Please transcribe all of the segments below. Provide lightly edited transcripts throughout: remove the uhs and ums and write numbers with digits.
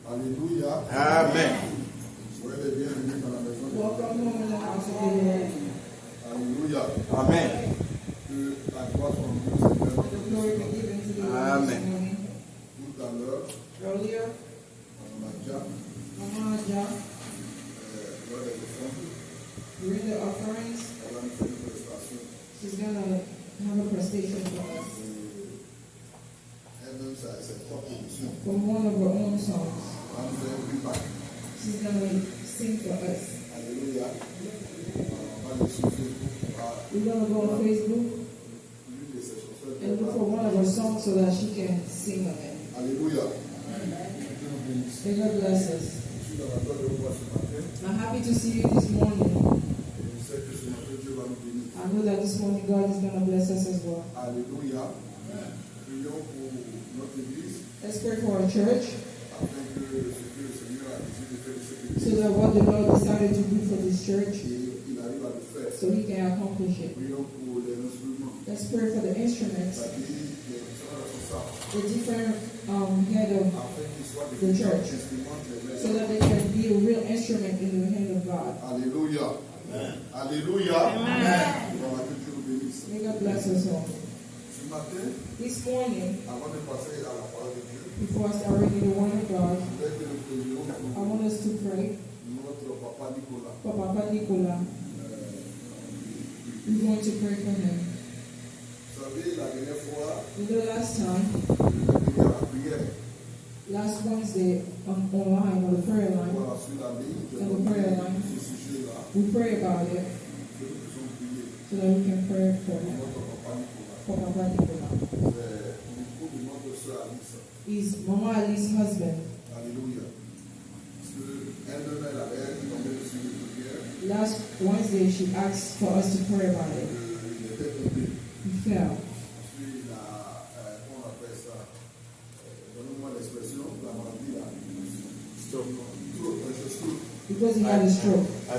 Alléluia. Amen. Soyez les bienvenus dans la maison de Welcome home in the house of the Lord. Alléluia. Amen. Que la gloire soit en nous, Seigneur. The glory be given to the Lord Amen. this morning. Tout à l'heure, Earlier, on a déjà Mama Aja, lors des offrandes, during the offerings, elle va nous faire une prestation. she's going to have a prestation for us Elle-même, c'est propre émission. from one of her own songs. Elle va nous faire un playback. She's going to sing for us. Alléluia. On va aller sur Facebook. On va We're going to go on Facebook l'une de ses chansons. and look for one of her songs so that she can sing on it. Alléluia. Dieu nous bénisse. May God bless us. Je suis dans la joie de vous voir ce matin. I'm happy to see you this morning. Et je sais que ce matin, Dieu va nous bénir. I know that this morning God is going to bless us as well. Alléluia. Prions pour notre église Let's pray for our church afin que ce que le Seigneur a décidé de faire de cette église, so that what the Lord decided to do for this church, il arrive à le faire. so He can accomplish it. Prions pour les instruments, Let's pray for the instruments, c'est-à-dire les instruments responsables, the different head of, afin qu'ils soient The des church. instruments de so l'aide. that they can be a real instrument in the hand of God. Alléluia. Alléluia. Amen. Voilà, que Dieu nous bénisse. May God bless us all. Ce matin, This morning, avant de passer à la parole de Dieu, before I start reading the Word of God, je voudrais que nous prions I pour want us to pray notre papa Nicolas. for Papa Nicola. We're going to pray for him. Vous savez, la dernière fois, The last time, il y a la prière. last Wednesday, online, on the prayer line, Voilà, sur la ligne, je On the vais prayer donner line. ce sujet-là, we pray about it que nous puissions prier so that we can pray for pour him, notre papa Nicolas. for Papa Nicola. C'est l'époux de notre soeur Alice. He's Mama Ali's husband. Alléluia. Parce qu'elle-même, elle avait tombé sur une prière, Last Wednesday, she asked for us to pray about it. il était tombé. He fell. Puis, on appelle ça, donnez-moi l'expression, la maladie là. Stop. Stroke. Because he had a stroke. He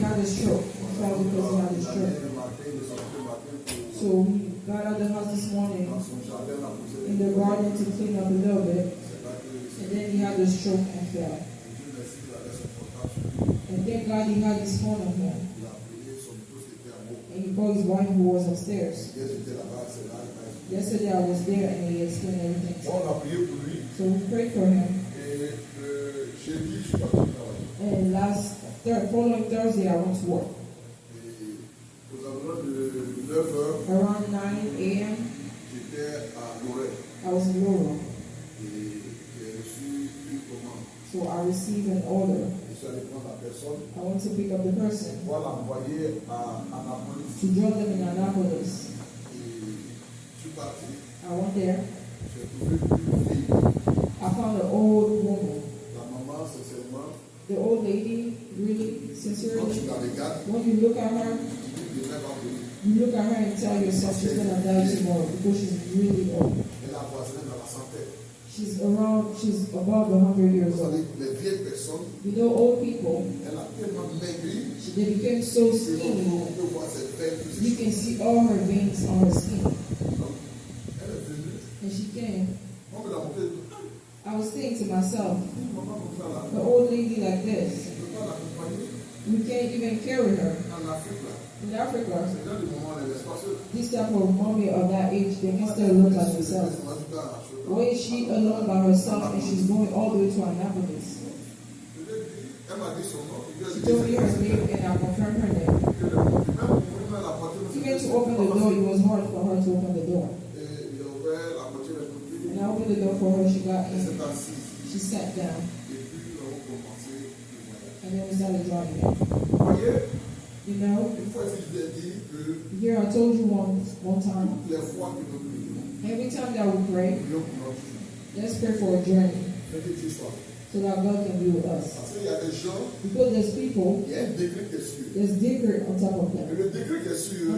had a stroke. He fell because he had a stroke. Le matin, il est sorti le matin pour, So he got out of the house this morning dans son jardin, la poser in the garden to clean up a little bit. C'est là que And then he had a stroke and fell. Dieu merci qu'il avait son portable sur lui. And thank God he had his phone on him. Il a appelé son épouse qui était en haut. And he called his wife who was upstairs. Hier, j'étais là-bas, c'est là, il m'a expliqué. Yesterday I was there and he explained everything to Bon, me. on a prié pour lui. So we prayed for him. Et jeudi, je suis parti travailler. And following Thursday I went to work. Et aux environs de 9 heures, Around 9 a.m. j'étais à Lorraine. I was in Laurel. Et j'ai reçu une commande. So I received an order. Je suis allé prendre la personne I want to pick up the person pour l'envoyer à Annapolis. to join them in Annapolis. Et je suis parti. I went there. J'ai trouvé une fille. I found an old woman. La maman, sincèrement, The old lady, really, quand tu sincerely, la regardes, when you look at her, tu dis, elle va venir. you look at her and tell yourself she's going to die tomorrow because she's really old. Elle a voisiné dans la santé. She's above 100 years Vous old. savez, les vieilles personnes, You know, old people, elle a tellement maigri they became so que skinny. on peut voir ses veines. You can see all her veins on her skin. Elle est venue. And she came. On me l'a montré. I was thinking to myself, Maman, comme ça, là, the old lady like this, je ne peux pas l'accompagner we can't even carry her. en Afrique. Là. In Africa, C'est dans le moment, elle est spaceuse. this type of mommy of that age, they can still look at themselves. Why is she alone by herself and she's going all the way to Annapolis? Elle m'a dit son nom. She told me her name and I confirmed her name. Even to open the door, it was hard for her to open the door. And I opened the door for her, she got in, she sat down, and then we started driving in. You know, here I told you one time, every time that we pray, let's pray for a journey so that God can be with us. Because there's people, there's decree on top of them. And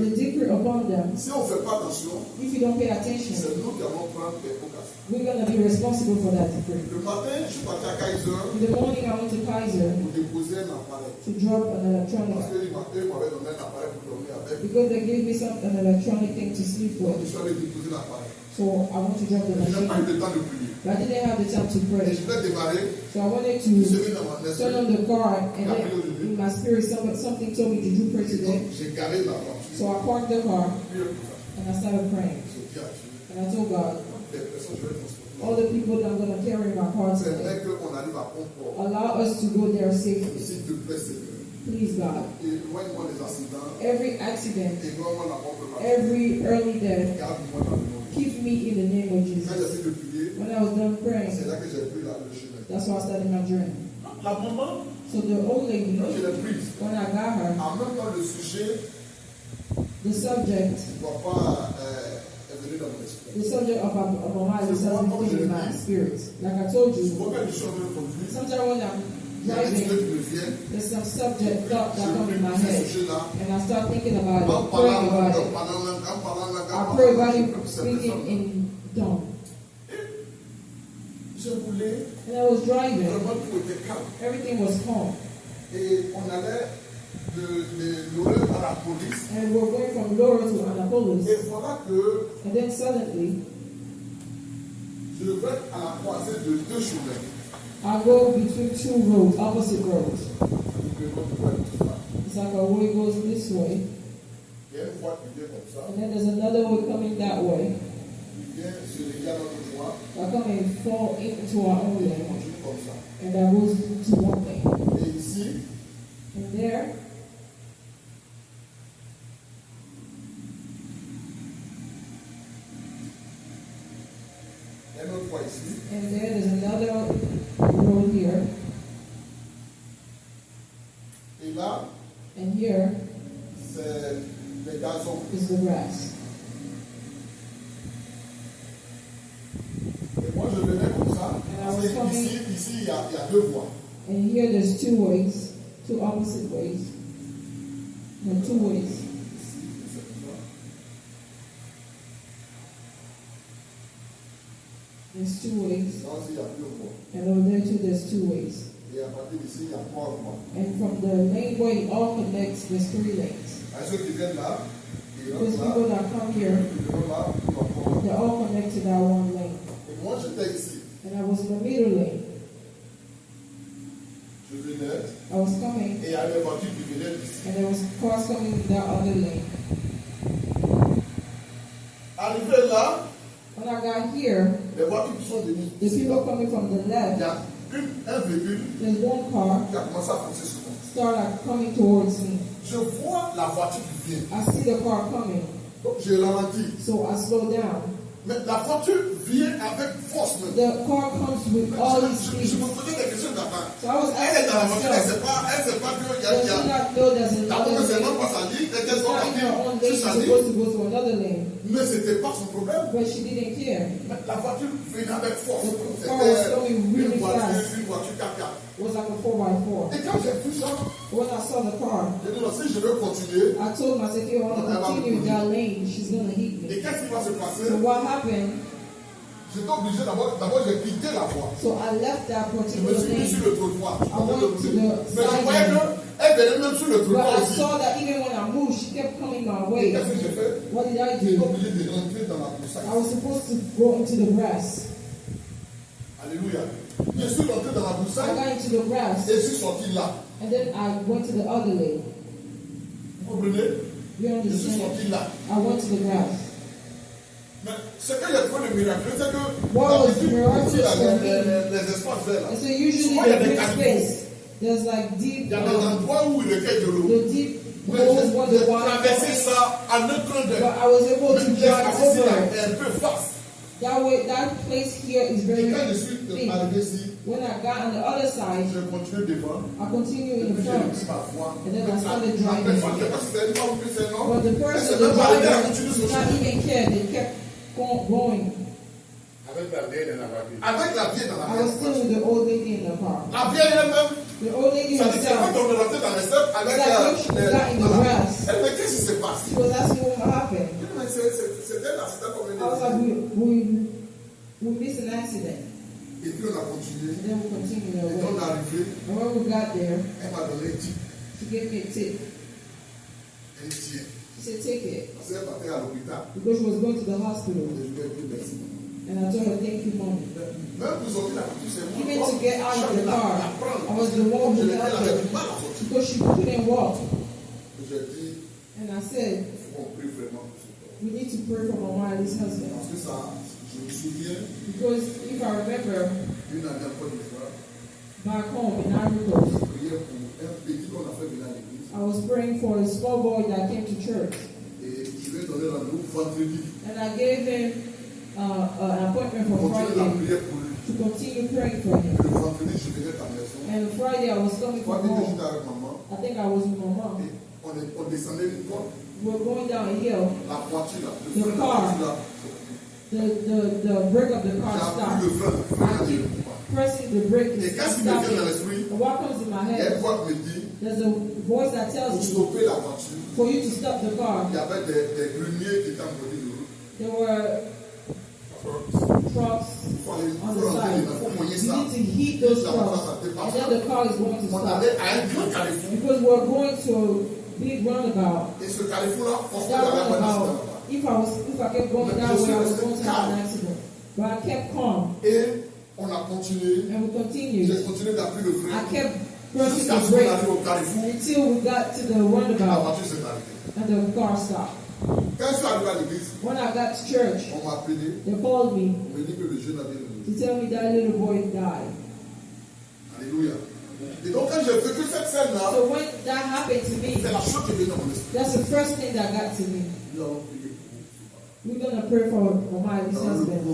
the decree upon them, Si on ne fait pas attention, if you don't pay attention, c'est nous qui allons prendre les occasions. we're going to be responsible for that decree. Le matin, je suis parti à Kaiser In the morning, I went to Kaiser pour déposer un appareil. to drop an electronic, Parce qu'ils m'avaient donné un appareil pour dormir avec. because they gave me an electronic thing to sleep Donc, with. je suis allé déposer l'appareil. So I want to drop the Je n'ai machine. pas eu le temps de prier. But I didn't have the time to Et pray. je vais démarrer. So I wanted Je to vais dans mon turn esprit. on the car, and then in my spirit, something told me, did you pray Et donc, today? j'ai garé la voiture. So I parked the car, Puis, and I started praying. je dis à Dieu, And I told God, les personnes que je vais transporter. all the people that I'm going to carry in my car today, J'aimerais qu'on arrive à bon port. allow us to go there safely. S'il te plaît, Seigneur. Please, God. Éloigne-moi des accidents. Every accident, Éloigne-moi la mort de ma vie. every early death, Garde-moi dans le nom. keep me in the name of Quand Jesus. j'ai fait de prier, When I was done praying, c'est là que j'ai pris le chemin. that's why I started my journey. La maman, So the old lady, quand je l'ai prise, when I got her, en même temps le sujet the subject, ne doit pas venir dans mon esprit. the subject of my mind is something in my spirit. Like I told you, Souvent quand je suis en train de conduire, sometimes when I'm il y a des trucs driving, qui me viennent. there's some subject thought Je that come in my prie ce head, sujet-là. and I start thinking about En it, praying parlant, about en it. parlant, I pray about it, speaking in tongue. Je voulais And I was driving, vraiment tout était calme. everything was calm, Et on allait de l'Orient à la police. and we're going from Laura to Annapolis, Et voilà que and then suddenly je vais à la croisée de deux chemins. I go between two roads, opposite roads. C'est-à-dire que l'autre doit être là. It's like a way goes this way, Il y a une voie qui vient comme ça. and then there's another way coming that way. Il vient sur les gars dans le voie. I come and fall into our own Il lane, continue comme ça. and that goes to one lane. Et ici, And there, il y a une autre voie ici. and there there's another road here, Et là, and here c'est les gazons. is the grass. Et moi, je venais comme ça. And I was coming. Ici, il y a deux voies. And here there's two ways, two opposite ways. No, two ways. Ici, c'est comme ça. There's two ways. Là aussi, il y a deux voies. And over there too, there's two ways. Et à partir d'ici, il y a trois voies. And from the main way, it all connects, there's three lanes. À ceux qui viennent là, et Those rentrent là, people that come here, qui vont là, qui vont encore. they're all connected to that one lane. Et moi, j'étais ici. And I was in the middle lane. Je venais, I was coming, et il y a des voitures qui venaient d'ici. and there was cars coming in that other lane. Arrivé là, When I got here, les voitures qui sont venues the ici, people coming from the il y left, a un véhicule there's one car qui a commencé à foncer sur moi. started coming towards me. Je vois la voiture qui vient. I see the car coming, Donc, j'ai ralenti. so I slow down. Mais la voiture vient avec force même. The car comes with all these Je speed. me posais des questions d'avant. So I was Elle est dans la asking voiture, elle ne myself, sait pas qu'il y does she a. not know there's La another première, c'est même lane? pas sa ligne, elle était It's not in her own sur lane, she's sa ligne. supposed to go to another lane. Mais ce n'était pas son problème. But she didn't care. Mais la voiture venait avec force. The car was going really fast. Une voiture 4x4. It was like a 4x4. Et quand j'ai vu ça, When I saw the car, j'ai dit non, si je veux continuer, I told myself, if I want to continue in that lane, she's going to hit et me. qu'est-ce qui va se passer? So what happened? J'étais obligé d'abord j'ai quitté la voie. So I left that Je me particular suis mis sur lane. le trottoir. I went to the Mais je side voyais lane. qu'elle venait même sur le But trottoir I aussi. saw that even when I moved, she kept coming my Et way. qu'est-ce que j'ai fait? What did I J'étais do? obligé de rentrer dans la broussaille. I was supposed to go into the grass. Alléluia. Je suis rentré dans la I broussaille got into the grass, et je suis sorti là. and then I went to the other lane. Vous comprenez? You Je suis understand? sorti là. I went to the grass. Mais ce que j'ai trouvé le miracle, c'est que What was d'habitude, miraculous ici, là, for me? les espaces verts là. And so usually Souvent, il y a the des big caniveaux. space, there's like deep, Il y a des endroits où il recueille de l'eau. the deep Mais holes where j'ai the water traversé comes. ça en un train But d'heure. I was able Mais to l'espace drive ici over là it. est un peu vaste. That way, that place here is Et very quand je suis big. arrivé ici, When I got on the other side, je continue devant. I continue Et in puis the j'ai front. pris ma voie. And then I started La driving. personne, je ne sais pas si c'est une femme ou c'est un homme. But the Elle person, s'est the même pas arrêtée à driver, continuer did son not chemin. even care. They kept going. Avec la vieille dans la voiture. Avec la vieille dans la I was still voiture. with the old lady in the car. La vieille elle-même, The old lady ça dit que quand herself, on est rentré dans les steppes avec It's like if she got in the voilà. grass. Elle me dit qu'est-ce qui se passe? she was asking what happened. Je dis, mais c'était un accident comme I was like, we missed an accident. Et puis on a continué. And then we continued Et our quand on way. est arrivé, And when we got there, elle m'a donné un tip. she gave me a tip. Elle dit, tiens, She said, take it. Parce qu'elle partait à l'hôpital. Because she was going to the hospital. Et je lui ai dit merci. And I told her, thank you, Mommy. Même pour sortir la voiture, c'est moi. Even to get out of the car, I was the one who helped her. Because she couldn't walk. J'ai dit, and I said, il faut qu'on prie vraiment pour ce corps. We need to pray for Mama and his husband. Parce que ça, je me souviens. Because if I remember, une année encore une fois, back home in Ivory Coast, je priais pour un petit qu'on a fait venir à l'église. I was praying for a small boy that came to church. Et je lui ai donné rendez-vous vendredi. And I gave him an appointment for Friday to continue praying for him. Le vendredi, je venais à ta maison. And Friday I was coming from home. Avec maman. I think I was with my mom. Et on descendait une côte. We were going down a hill. La voiture là, The car. The brake of the car stopped. I keep pressing the brake and stopping. And what comes in my head? There's a voice that tells you for you to stop the car. There were trucks on the side. You need to heat those trucks, and then the car is going to stop. Because we're going to a big roundabout. That roundabout, if I kept going that way, I was going to have an accident. But I kept calm. On a continué. And we continued. J'ai continué d'appuyer le frein. I kept pressing the brake until we got to the roundabout and the car stopped. Quand je suis arrivé à l'église, when I got to church, on m'a appelé. They called me. On me dit que le jeune avait to tell me that little boy died. Alléluia. Et donc quand j'ai vécu cette scène-là, so when that happened to me, c'est la chose qui est venue dans mon esprit. That's the first thing that got to me. We're going to pray for my husband.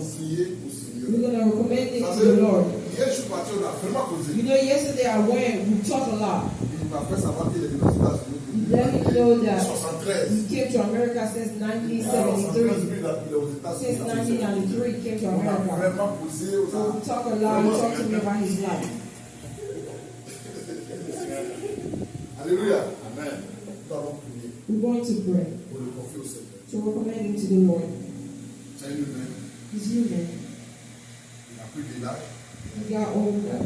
We're going to recommend it to the Lord. You know, yesterday I went, we talked a lot. He let me know that he came to America since 1973. Since 1993 he came to America. So we talk a lot, he talked to me about his life. Alléluia. Amen. We're going to pray. To recommend him to the Lord. He's human. He got older.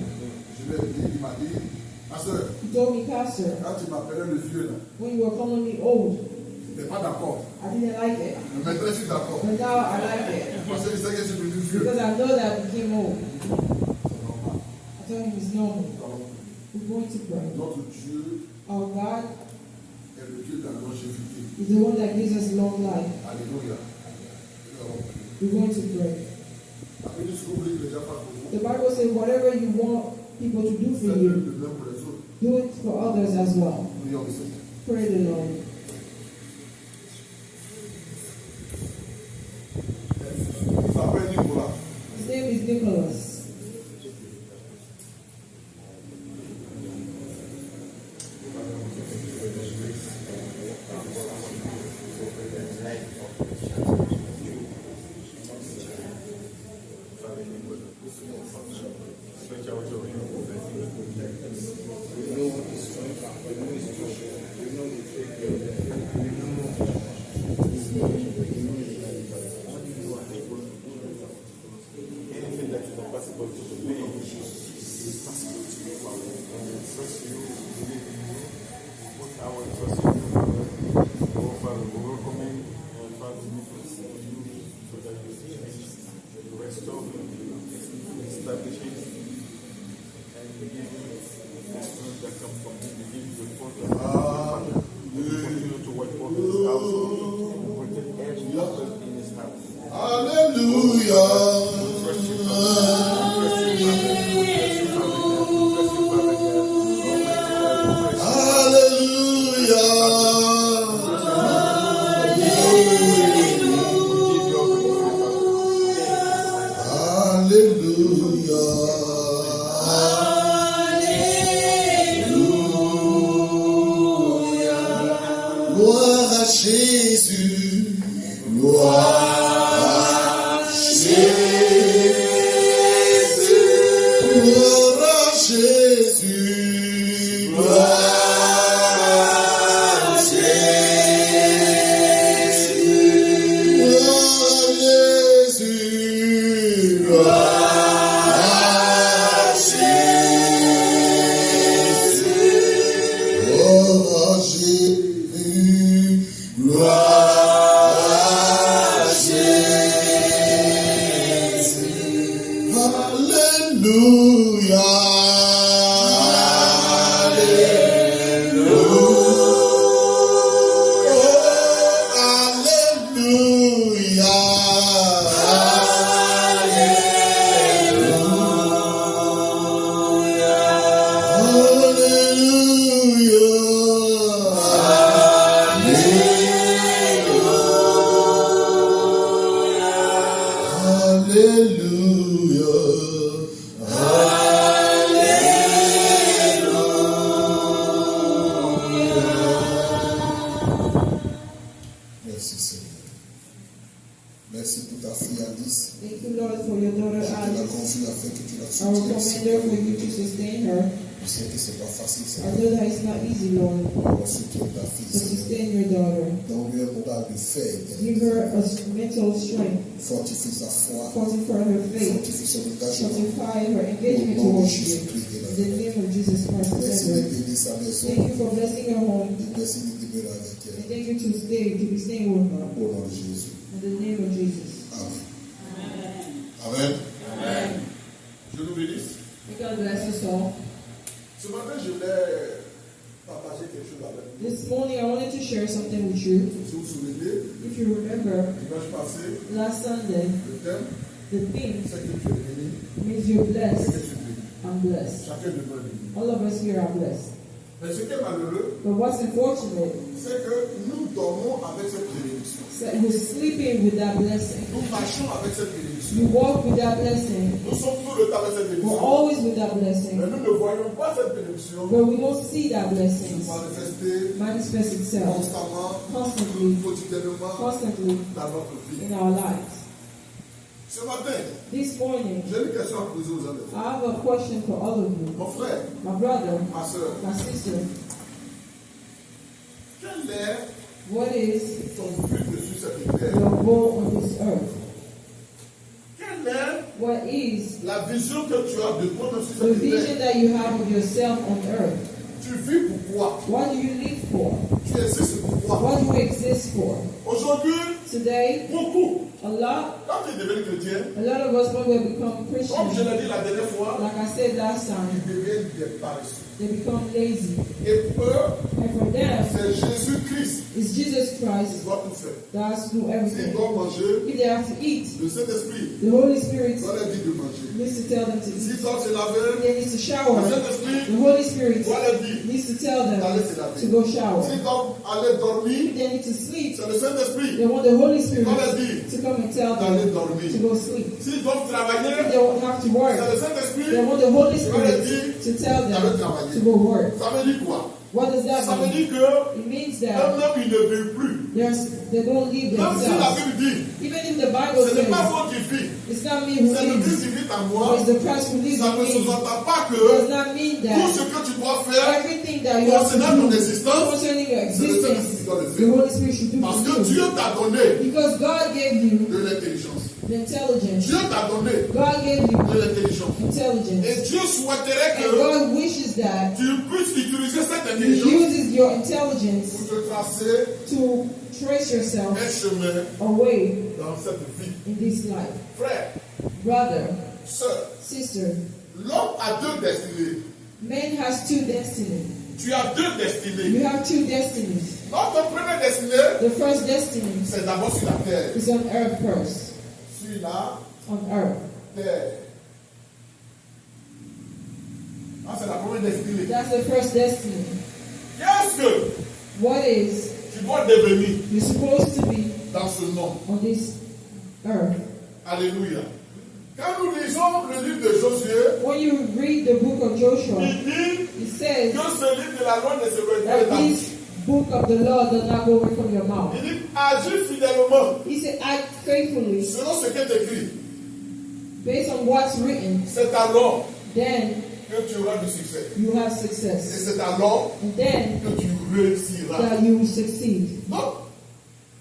He told me, Pastor, when you were calling me old, I didn't like it. But now I like it. Because I know that I became old. I told him it's normal. We're going to pray. Our God is the one that gives us long life. Alléluia. We're going to pray. The Bible says, whatever you want people to do for you, do it for others as well. Pray the Lord. His name is Nicholas. Gloire Fortify her faith, fortify her engagement towards you. In the name of Jesus Christ. Thank you for blessing her home. And thank you to be staying with her. In the name of Jesus. Amen. Amen. Amen. Je nous bénisse. May God bless us all. Ce matin, je voulais partager quelque chose avec vous. This morning, I wanted to share something with you. Si vous vous souvenez, if you remember, dimanche passé, last Sunday, le thème, the theme c'est que tu es béni, means you're blessed. et que tu es béni. I'm blessed. Chacun de nous est béni. All of us here are blessed. Mais ce qui est malheureux, But what's unfortunate c'est que nous dormons avec cette bénédiction. is that we're sleeping with that blessing. Nous marchons avec cette bénédiction. We walk with that blessing. Nous sommes tout le temps avec cette We're bénédiction. always with that blessing. Mais nous ne voyons pas cette bénédiction But we don't see that blessing manifester manifest itself constamment, constantly quotidiennement dans notre vie. in our lives. Ce matin, This morning, j'ai une question à poser aux uns des autres. I have a question for all of you. Mon frère, My brother, ma soeur, my sister, quel est what is ton but sur cette terre? your goal on this earth? Quelle est What is la vision que tu as de toi sur the cette vision terre? that you have of yourself on earth? Tu vis pourquoi? What do you live for? Tu existes pourquoi? What do you exist for? Aujourd'hui, Today, beaucoup, a lot quand tu deviens chrétien, of us, when we become comme je Christians, l'ai dit la dernière fois, like I said last time, ils deviennent des paresseux. they become lazy. Et eux, And for them, c'est Jésus-Christ it's Jesus qui Christ doit tout faire. that has to do S'ils everything. doivent manger, If they have to eat, le Saint-Esprit the Holy Spirit doit leur dire de manger. needs to tell them to eat. S'ils doivent se laver, If they need to le shower, Saint-Esprit the Holy Spirit doit leur dire needs to tell them d'aller se laver. to go shower. S'ils doivent aller dormir, If they need to sleep, c'est le Saint-Esprit they want the Holy Spirit doit leur dire to come and tell d'aller them dormir. to go sleep. S'ils doivent If travailler, they don't have to work, c'est le Saint-Esprit they want the Holy qui va leur Spirit dire to tell d'aller them travailler. to go work. Ça veut dire quoi? What does that Ça veut mean? dire que It means that eux-mêmes, ils ne vivent plus. they don't live Même si la themselves. Bible dit, Even if the Bible ce n'est pas says moi qui vis, it's not me who c'est le Christ lives, qui vit en but moi, it's the Christ who lives ça ne in me, sous-entend pas que does not mean tout ce that que tu dois faire everything that you have to concernant ton do existence, concerning your c'est le Saint-Esprit qui existence, doit le the faire. Holy Spirit should do Parce for que you. Dieu t'a donné Because God gave you de l'intelligence. the intelligence. Dieu t'a donné God gave you de l'intelligence. intelligence. Et Dieu souhaiterait And que God wishes that tu puisses utiliser cette He intelligence uses your intelligence pour te tracer to trace yourself un chemin away dans cette vie. in this life. Frère, Brother, sœur, sister, l'homme a deux destinées. man has two destinies. Tu as deux destinées. You have two destinies. Notre première destinée, The first destiny c'est d'abord sur la terre. is on earth first. Sur la On earth. terre. Ah, c'est la première destinée. That's the first destiny. Qu'est-ce que What is tu dois devenir you're supposed to be dans ce monde? on this earth? Alléluia. Quand nous lisons le livre de Josué, When you read the book of Joshua, il dit it says que ce livre de la loi ne se retrouve that pas. this book of the law does not go away from your mouth. Il dit agis fidèlement He said, act faithfully selon ce qui est écrit. based on what's written, C'est alors then que tu auras du succès. you have Et success. c'est alors And then que tu réussiras. that you will succeed. Donc,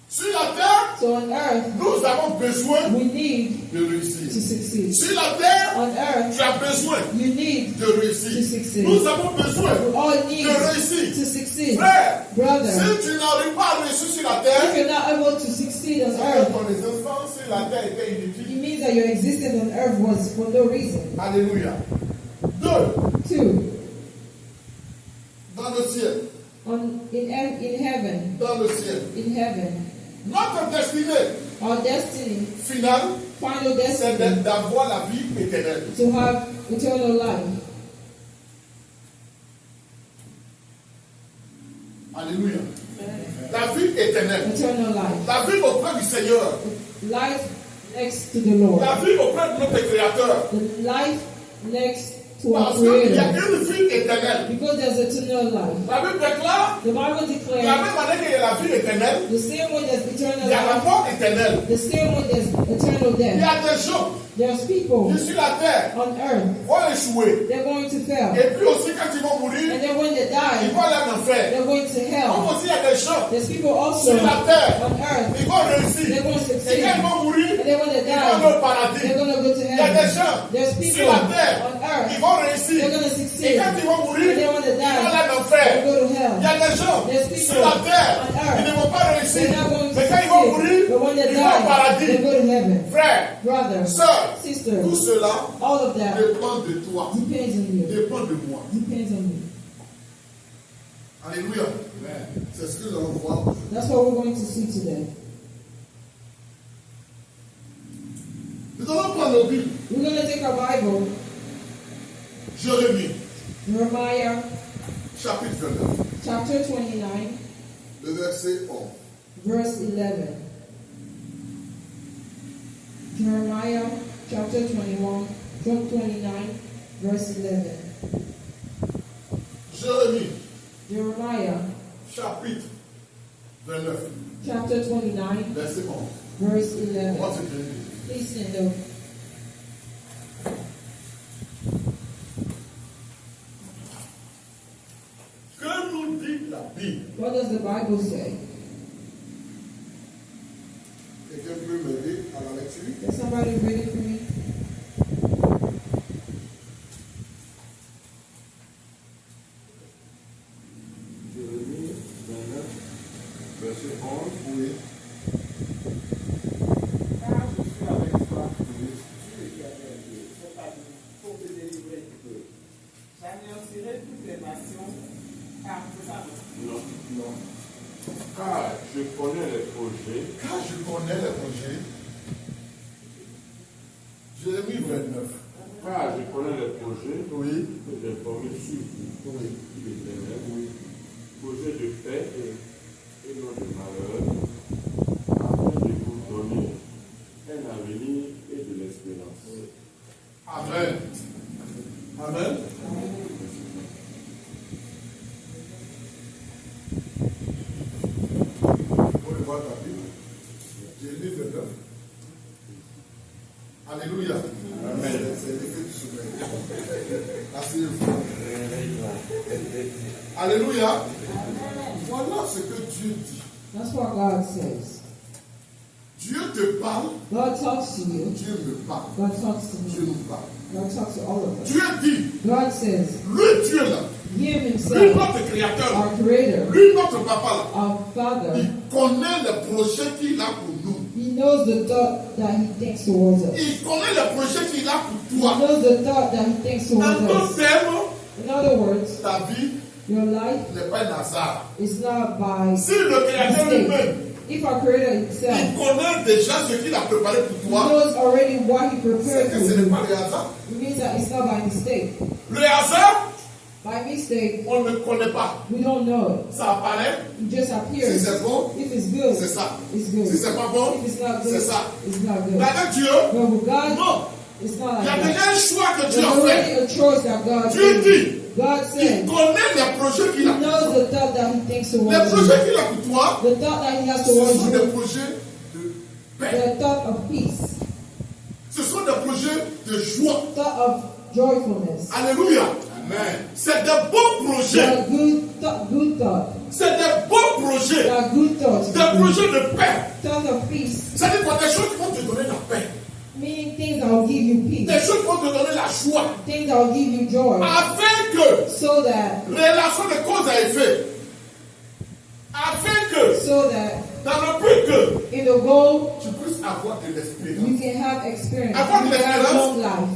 sur la terre, So on earth, nous avons besoin we need de réussir. to succeed. Sur la terre, On earth, tu as besoin you need de réussir. to succeed. Nous avons besoin We all need de réussir. to succeed. Frère, Brother, si tu n'arrives pas à réussir sur la if terre, you're not able to succeed on c'est que earth, ton existence sur la terre était it inutile. means that your existence on earth was for no reason. Alléluia. 2. 2. Dans le ciel. In heaven. Dans le ciel. In heaven. Notre destinée. Our destiny. Final Destiny. C'est d'avoir la vie éternelle. To have eternal life. Alléluia. La vie éternelle. Eternal life. La vie auprès du Seigneur. Life next to the Lord. La vie auprès de notre Créateur. The life next to our Parce qu'il y a Creator. une vie éternelle. Because there's eternal life. La Bible déclare, The Bible de la declares même manière qu'il y a la vie éternelle, the same way there's il eternal y a la life, mort éternelle. the same way there's eternal Il y death. a des gens There's people qui sur la terre on earth, vont échouer. they're going to fail. Et puis aussi quand ils vont mourir, And then when they ils die, vont aller en enfer. they're going to Comme hell. aussi il y a des gens There's people also sur la terre, on earth, ils vont réussir. they're going to Et succeed. quand ils vont mourir, And then when they ils vont aller die, au paradis. they're going to go to Il y a des heaven. gens There's sur people la terre, on earth, ils vont réussir. they're going to Et succeed. quand ils vont mourir, And then when they ils vont die, aller en enfer. they'll go to Il y hell. a des gens There's people sur la terre, on earth, ils ne vont pas réussir. they're not going to Mais quand ils vont mourir, succeed. But when they ils vont au die, they paradis. go to heaven. Frère, Brother, sœur, sister, tout cela all of that dépend de toi, depends on you. dépend de moi. Depends on you. Alléluia. C'est ce que nous allons voir aujourd'hui. That's what we're going to see today. Nous allons prendre nos Bibles. We're going to take our Bible, Jérémie, Jeremiah chapitre 29, chapter 29, le verset 11. verse 11. Jeremiah chapter 21, from 29, verse 11. Jérémie, Jeremiah chapitre 29, chapter 29, verset 11. verse On 11. va se tenir. Please stand up. Que nous dit la Bible? What does the Bible say? Quelqu'un peut m'aider à la lecture? Can somebody read it for me? Jérémie 29, verset 11. Oui. Car je suis avec toi, Dieu qui a perdu, c'est pas lui, pour te délivrer du peuple. J'anéantirai toutes les nations, car c'est ça. Non. Non. Car je connais les projets Quand je connais les projets, Jérémie 29. car je connais les projets Oui. que j'ai formés sur vous, Oui. dit l'Éternel, Oui. projets de paix et non de malheur, afin de vous donner un avenir et de l'espérance. Amen. Amen. On le voit ta Bible. Jérémie 29. Alléluia. Amen. C'est l'effet du sommeil. Asseyez-vous. Alléluia. Voilà ce que Dieu dit. That's what God says. Dieu te parle, God talks to you. Dieu me parle. God talks to Dieu me. nous parle. God talks to all of us. Dieu dit, God says, lui Dieu là, Him lui Himself, notre créateur, our Creator, lui notre papa là, our Father, il connaît les projets qu'il a pour nous. He knows the thought that He thinks towards us. Il connaît les projets qu'il a pour He toi. knows the thought that He thinks En towards d'autres us. termes, In other words, ta vie your life n'est pas un hasard. is not by Si le créateur lui-même, mistake. If our Creator il Himself connaît déjà ce qu'il a préparé pour He toi, knows already what He c'est prepared que for ce n'est you, pas le hasard. it means that it's not by mistake. Le hasard, By mistake, on ne connaît pas. we don't know it. Ça apparaît, It just si appears. c'est bon, If it's good, c'est ça. it's good. Si c'est pas bon, If it's not good, c'est ça. it's not good. Mais avec Dieu, But with God, non. it's not Il y a like déjà that. un choix que Dieu There's a fait. already a choice that God Dieu made. dit, God il said, connaît les projets qu'il He a pour knows toi. the thought that He thinks Les towards you. projets qu'il a pour toi, The thought that He has ce towards sont des you, projets de paix. the thought of peace, Ce sont des projets de joie. thought of joyfulness, Alléluia. Amen. C'est des bons projets. the good thought, C'est des bons projets. the good thoughts, Des projets de paix. thought of peace, C'est-à-dire quoi? Des choses qui vont te donner la paix. meaning things that will give you Des peace, choses qui vont te donner la joie. things that will give you joy, Afin que, so that relation de cause à effet. Afin que, Dans le but que in the goal, tu puisses avoir de l'expérience. you can have experience. Avoir de You can have l'expérience. long life.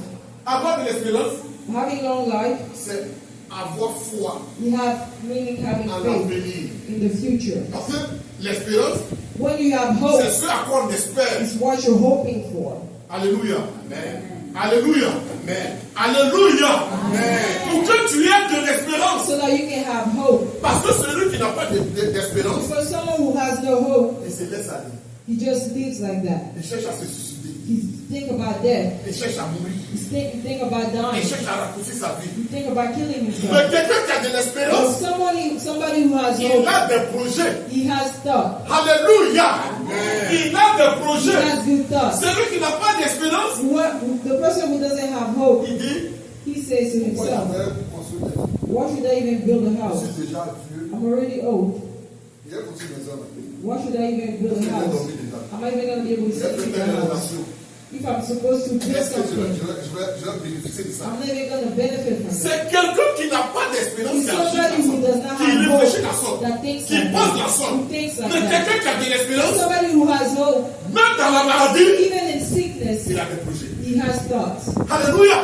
Avoir de l'expérience, Having long life, c'est avoir foi you have meaning having en faith l'avenir. in the future. Parce que l'espérance, When you have hope, c'est ce à quoi on espère. it's what you're hoping for. Alléluia. Amen. Alléluia. Amen. Alléluia. Amen. Pour que tu aies de l'espérance. So that you can have hope. Parce que celui qui n'a pas d'espérance, For someone who has no hope, il se laisse aller. he just lives like that. Il cherche à se suicider. He think about death. Il cherche à mourir. He think about Il dying. cherche à raccourcir sa vie. You think about killing himself. Mais quelqu'un qui a de But l'espérance, somebody who has il hope, a des projets. he has thought. Alléluia. Il a des He projets. has good thoughts. Celui qui n'a pas d'espérance, The person who doesn't have hope, il dit, he says to pourquoi himself, j'aimerais construire des maisons? why should I even build a Je house? suis déjà vieux. I'm already old. Il a construit une maison. Why should I even build a house? Am I even going to be able to Il a sleep in fait the une house? relation. If I'm supposed to build Est-ce que je something, vais bénéficier de ça? I'm never going to benefit from it. C'est quelqu'un qui n'a pas d'espérance, It's qui agit somebody de who la does sorte, not qui have réfléchit de la hope, sorte, that thinks qui like pense de la that, sorte. who thinks like Mais that. quelqu'un qui a de l'espérance, Somebody who has hope, même dans la maladie, even in sickness, il a des projets. he has thoughts. Alléluia.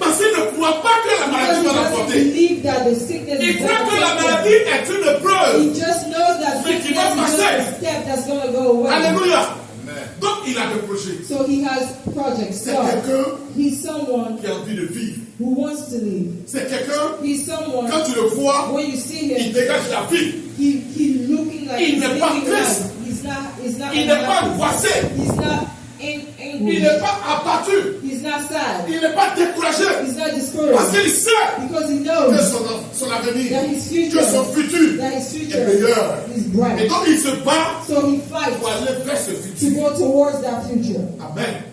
Parce qu'il ne croit pas que la maladie Because he va doesn't l'emporter. believe that the sickness Il is croit que la going to maladie est une preuve. He just knows that Mais qui va sickness is passer. just a step that's going to go away. Alléluia. Donc il a des projets. So he has projects. C'est So quelqu'un he's someone qui a envie de vivre. who wants to live. C'est quelqu'un, He's someone, quand tu le vois, when you see il him, dégage la vie. he looking like Il he's n'est pas living triste. life. He's not Il n'est pas unhappy. angoissé. He's not Il angry. n'est pas abattu. He's not sad. Il n'est pas découragé. He's not Parce discouraged. qu'il sait Because he que knows son avenir, that his que future, son futur that his est future meilleur. is Et bright. donc il se bat So he fights pour aller vers ce to futur. go towards that future. Amen.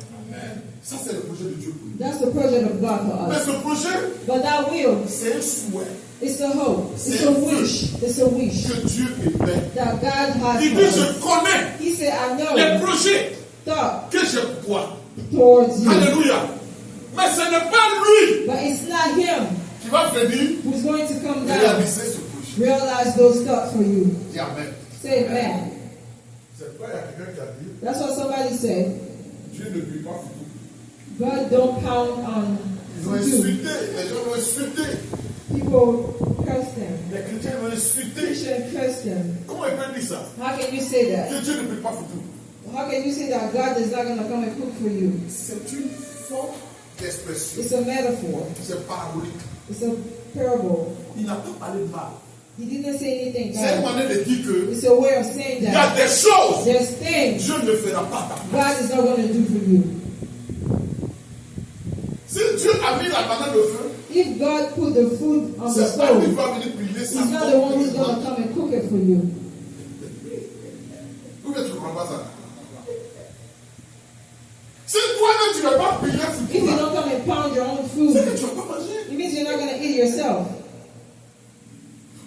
Ça, c'est le projet de Dieu pour nous. That's the project of God for Mais us. ce projet, But that will, c'est un souhait it's a hope. It's a wish. It's a wish que Dieu émet. that God has Il for dit, us. je connais He said, I les know projets thought que j'ai pour toi. towards you. Alléluia. Mais ce n'est pas lui But it's not him qui va venir who's going to come down, réaliser ce projet. realize those thoughts for you. Dis Amen. Say amen. C'est pas il y a quelqu'un qui a dit, That's what somebody said. Dieu ne prie pas pour tout. God don't pound on Ils ont you. insulté, les gens l'ont insulté. People curse them. Les chrétiens l'ont insulté. Christian curse them. Comment ils peuvent dire ça? How can you say that? Que Dieu ne prie pas pour tout. How can you say that God is not going to come and cook for you? C'est une forme d'expression. It's a metaphor. C'est parabolique. It's a parable. Il n'a pas parlé de mal. He didn't say anything C'est une bad. manière de dire que It's a way of saying il y a that des choses there's things Dieu ne fera pas à ta place. God is not going to do for you. Si Dieu a mis la banane au feu, If God put the food on the c'est pas lui qui stove, va venir brûler sa He's not the one who's going to come and cook it for you. Ou bien tu ne comprends pas ça? Si toi-même tu ne vas pas brûler ce If you food-là, don't come and pound your own c'est food, que tu ne vas pas manger. it means you're not going to eat yourself.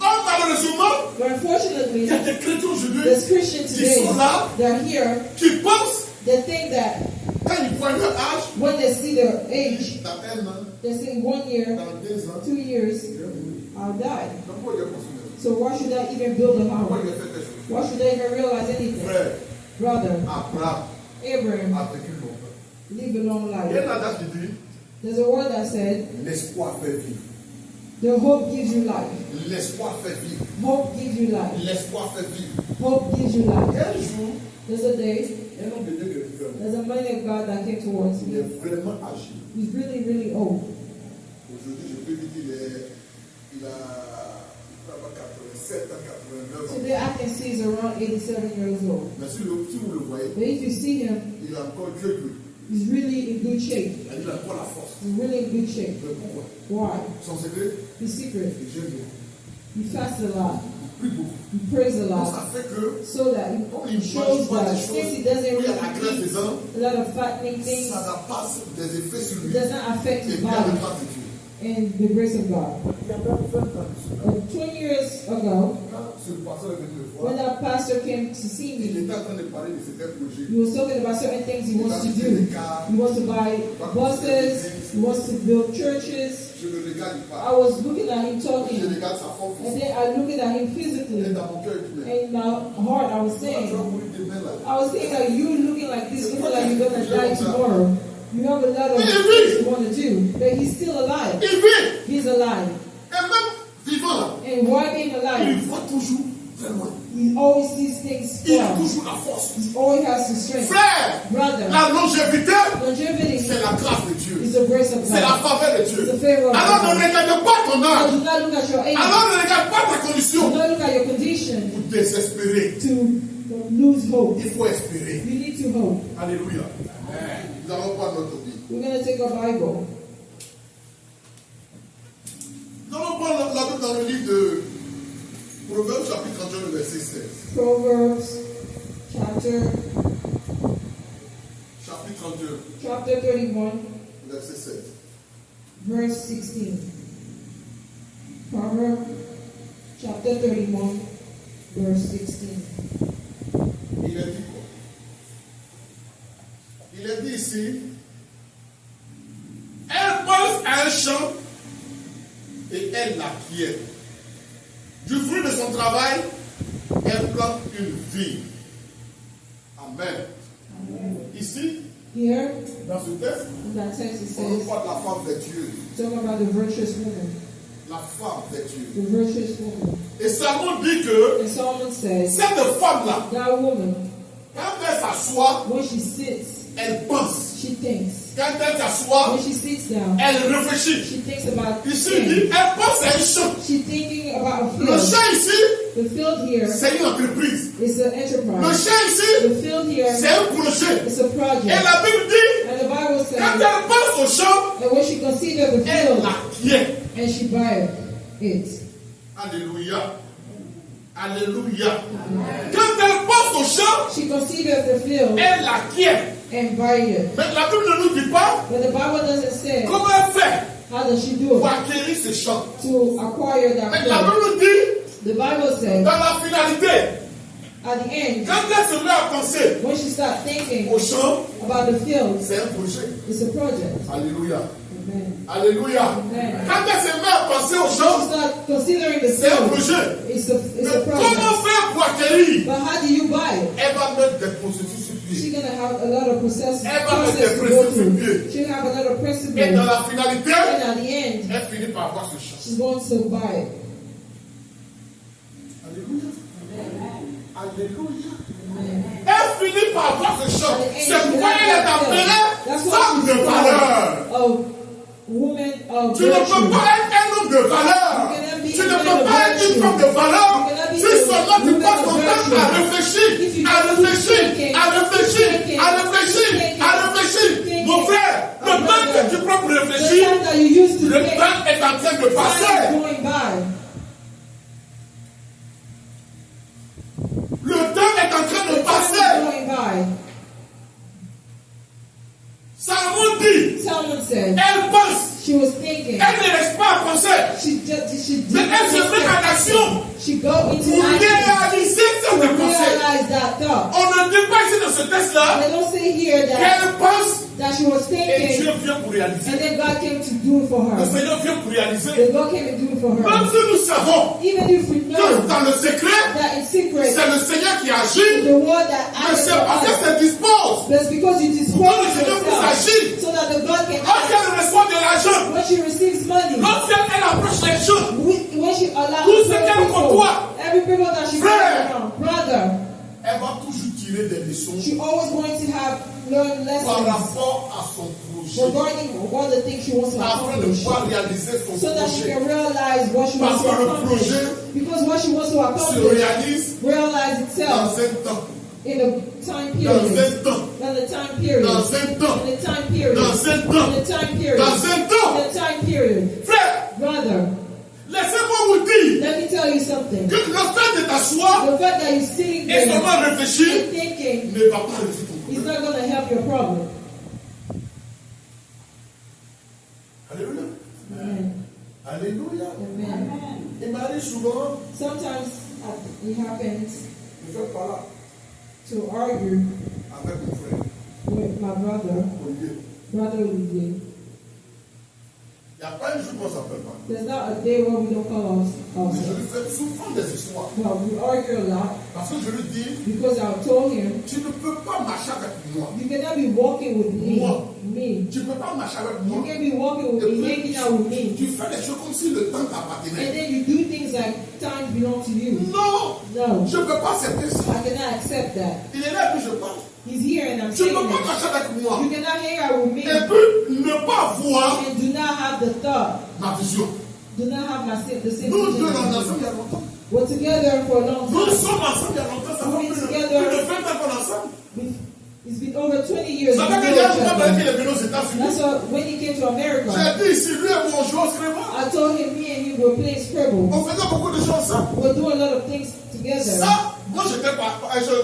Or malheureusement, But unfortunately, il y a des chrétiens aujourd'hui there's Christians qui today sont là, that are here, qui pensent, they think that quand ils voient leur âge, when they see their age, dans un an, they say 1 year, dans 2 ans, 2 years, je vais mourir. I'll die. Donc, pourquoi il y a construit? So why should I even build a Pourquoi house? il y a fait quelque chose? Why should I even realize anything? Frère, Brother, Abraham Abraham a vécu longtemps. live a long Il y a life. un adage qui dit, There's a word that said, l'espoir fait vivre. the hope gives you life. L'espoir fait vivre. Hope gives you life. L'espoir fait vivre. Hope gives you life. Un jour, There's a day, un homme de Dieu qui est venu vers moi. there's a man of God that came towards Il me. est vraiment âgé. He's really, really old. Aujourd'hui, je peux dire qu'il a 87 ans, 89 ans. Today I can see he's around 87 years old. Mais si vous le voyez, But if you see him, il a encore Dieu. he's really in good shape. Il a encore la force. He's really in good shape. Mais pourquoi? Why? Son secret, He's secret. il gêne beaucoup. He fasts a lot. Il prie beaucoup. He prays a Donc lot. ça fait que, So that comme it il shows mange that des since he choses, doesn't où il y a la graisse really eat des hommes, a lot of fattening things, ça n'a pas des effets sur it lui. does not affect Et his bien le body. grâce de Dieu. in the grace of God. Il y a 20 ans. 20 years ago, Quand ce pasteur est venu me voir, when that pastor came to see il me, était en train de parler de certains projets. he was talking about certain things he wants to do. He wants to buy buses, he wants to build churches. Je le regarde, il I parle. was looking at him Je talking, regarde sa forme and physique. then I looked at him Et physically. dans mon cœur, il dit, mais In my heart, I was tu vas saying, mourir demain là. I was thinking like you looking like this, looking like you're gonna die tomorrow. You have a lot of things you want to do, but he's still alive. Il vit. He's alive. Et même vivant là, And why being il alive? voit toujours très loin. He always sees things Il a far. toujours la force. He always has the strength. Frère, Brother, la longévité, longevity c'est la grâce de Dieu. is the grace of C'est la God. faveur de It's Dieu. the favor of Alors ne God. regarde pas ton So âge. do not look at your age. Alors ne regarde pas ta Do condition. not look at your condition Pour désespérer, to lose hope. il faut espérer. You need to hope. Alléluia. Nous allons prendre notre vie. We're going to take our Bible. Nous allons prendre la Bible dans le livre de Proverbes chapitre 31, verset 16. Proverbs chapter 31, Verset 16. verse 16. Proverbs chapter 31, verse 16. Il est dit quoi? Il est dit ici, elle pense à un champ et elle l'acquiert. Du fruit de son travail, elle plante une vie. Amen. Ici, Here, dans ce texte, in that text, it on says, voit la femme vertueuse. talking about the virtuous woman. La femme vertueuse. The virtuous woman. Et Salomon dit que And Solomon says, cette femme-là, that woman, quand elle s'assoit, when she sits, elle pense. she thinks. Quand elle s'assoit, When she sits down, elle réfléchit. she thinks about Ici, il dit, things. elle pense à un champ. She's thinking about a Le field. champ ici, The field here c'est une entreprise. is an Le enterprise. champ ici, The field here c'est un projet. is a Et project. la Bible dit, And the Bible quand says elle pense au champ, that when she conceived the elle field l'acquiert. and she buy it. Alléluia. Alléluia. Quand elle pense au champ, She conceived the field elle l'acquiert. and buy it. Mais la Bible ne nous dit pas But the Bible doesn't say comment elle fait how does she do pour it acquérir ce champ. to acquire that Mais la field. Bible nous dit, The Bible says dans la finalité, at the end, quand elle se met à penser when she starts thinking au champ, about the field, c'est un projet. it's a project. Alléluia. Amen. Alléluia. Amen. Quand elle se met à penser au When she champ, starts considering the c'est un field, projet. it's a Mais project. comment faire pour acquérir? But how do you buy it? Elle va mettre des processus sur She's pied. gonna have a lot of process Elle va mettre process des to go principes sur through. pied. She'll have a lot of Et principles, dans la finalité, and at the end, elle finit par avoir ce champ. she's going to buy it. Alléluia. Alléluia. Amen. Elle finit par avoir ce champ. At the end, C'est she'll pourquoi elle est have that appelée field. That's why femme de she's valeur. called a woman of Tu ne peux virtue. pas être un homme de valeur. You cannot be Tu a ne man peux of pas être une virtue. femme de valeur. You cannot be Si a seulement tu woman passes of ton temps virtue. à réfléchir, If you à just réfléchir, thinking, à réfléchir, thinking, à réfléchir, thinking, à réfléchir. thinking. Mon frère, le My temps que brother, tu prends pour The réfléchir, time that you used to le think, temps est en train de time passer. is going by. Le temps est en train de The time passer. is going by. Salomon dit, Someone said elle pense, she was thinking. elle ne laisse pas penser. She Mais elle se met en action She go into pour action réaliser to cette pensée. realize that thought. On ne dit pas ici dans ce texte-là They don't say here that qu'elle pense she was et thinking, Dieu vient pour réaliser. and then God came to do it for Le her. Seigneur vient pour réaliser. Then God came to do it for Même her. si nous savons Even if we que know dans le secret, that in secret, c'est le Seigneur qui agit, the one that mais acts c'est for parce us, qu'elle se dispose. but it's because you Pour que le dispose Seigneur puisse yourself agir. so that the God can act. Lorsqu'elle reçoit de l'argent, When she receives money, lorsqu'elle approche les gens, when she allows Tout ce other qu'elle people, côtoie, every people that she frère, goes around, brother, elle va toujours tirer des leçons she always going to have learned par lessons rapport à son projet, regarding all the things she wants to afin de accomplish, pouvoir réaliser son so that she projet. can realize what she Parce wants to que le accomplish. projet Because what she wants to se accomplish réalise realize dans itself un temps, in a time dans period, un temps, in the time period, dans un temps, in the time period, dans un temps, in the time period, dans un temps. in the time period. Frère, Brother, laissez-moi vous dire let me tell you something. que le fait de t'asseoir The fact that you're sitting et there seulement réfléchir and thinking ne va pas résoudre ton is problème. not going to help your problem. Alléluia. Amen. Alléluia. Amen. Il m'arrive souvent, Sometimes it happens je fais pas là to argue avec mon frère, with my brother, Olivier. Brother Olivier. Il n'y a pas un jour qu'on ne s'appelle pas. There's not a day where we don't call Mais je ourselves. lui fais souvent des histoires. Well, we argue a lot Parce que je lui dis, because I told him, tu ne peux pas marcher avec moi. you cannot be walking with me. Tu ne peux pas marcher avec You moi. can't be walking with me, hanging out with me. Tu fais les choses comme si le temps And t'appartenait. then you do things like time belong to you. Non, No, je ne peux pas accepter ça. I cannot accept that. Il est là que je parle. He's here and I'm Tu ne saying peux pas it. marcher avec moi. You cannot hang out with me Et puis ne pas voir and do not have the thought. ma vision. Do not have the same Nous vision deux, on est as me. ensemble il y a longtemps. We're together for a long Nous time. sommes ensemble il y a longtemps. Ça fait plus de 20 ans qu'on est ensemble. It's been over 20 years. Ça we fait know que il y a each longtemps other. qu'il est venu aux États-Unis. That's why when he came to America, J'ai dit ici, lui et moi, on joue au cinéma. I told him me and you were playing Scribble. On faisait beaucoup de choses ensemble. We're doing a lot of things together. Ça, moi j'étais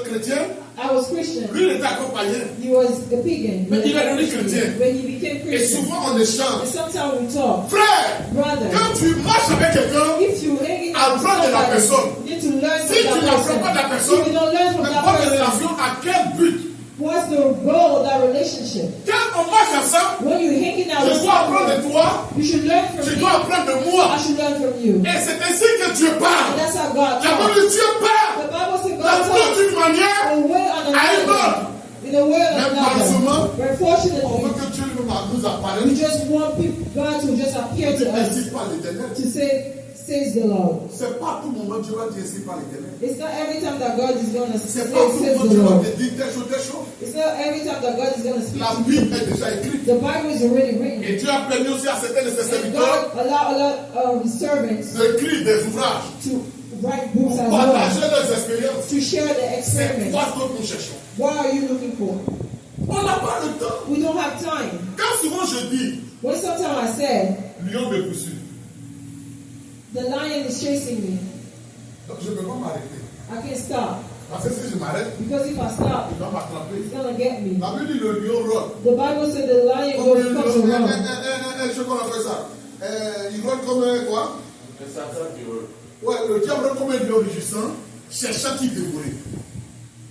chrétien. I was Christian. Lui, il était accompagné. He was a pagan. Mais il est devenu chrétien. When he became Et Christian. souvent on And échange. sometimes we talk. Frère, Brother, quand tu marches avec quelqu'un, if you hanging out with apprends de la somebody, personne. you need to learn Si tu from that n'apprends pas de la person. personne, If you don't learn from mais that pas de person, relation, à quel but? what's the goal of that relationship? Quand on marche ensemble, When you're hanging out with je dois apprendre de someone, toi, you should learn from je me. dois apprendre de moi. I should learn from you. Et c'est ainsi que Dieu And parle. that's how God La talks. Bible dit Dieu parle. The Bible says God D'abord talks d'une manière, in a way on à une another. autre. In a way on Mais another. malheureusement, But on veut unfortunately, que Dieu nous apparaisse. we just want God to just appear to us Ainsi par l'Éternel. to say, says the Lord. C'est pas à tout moment Dieu va dire ainsi par l'Éternel. It's not every time that God is going to say, C'est pas à tout says moment the Dieu va Lord. te dire telle chose, telle chose. It's not every time that God is going to speak La to you. Bible est déjà écrite. The Bible is already written. Et Dieu a permis aussi à certains de ses And serviteurs God allowed a lot of His servants d'écrire des ouvrages to write books pour as partager well, leurs expériences. to share the C'est experiments. quoi ce que nous cherchons? What are you looking for? On n'a pas le temps. We don't have time. Quand souvent je dis, When sometimes I said, lion me poursuit, the lion is chasing me, donc je ne peux pas m'arrêter. I can't stop. Parce que si je m'arrête, Because if I stop, il va m'attraper. it's going to get me. La Bible dit le lion rôde. The Bible said the lion Comme goes comes around. je sais qu'on appelle ça. Il rôde comme quoi? Le Satan qui rôde. Ouais, le diable rôde comme un lion rugissant, cherchant qui dévorer.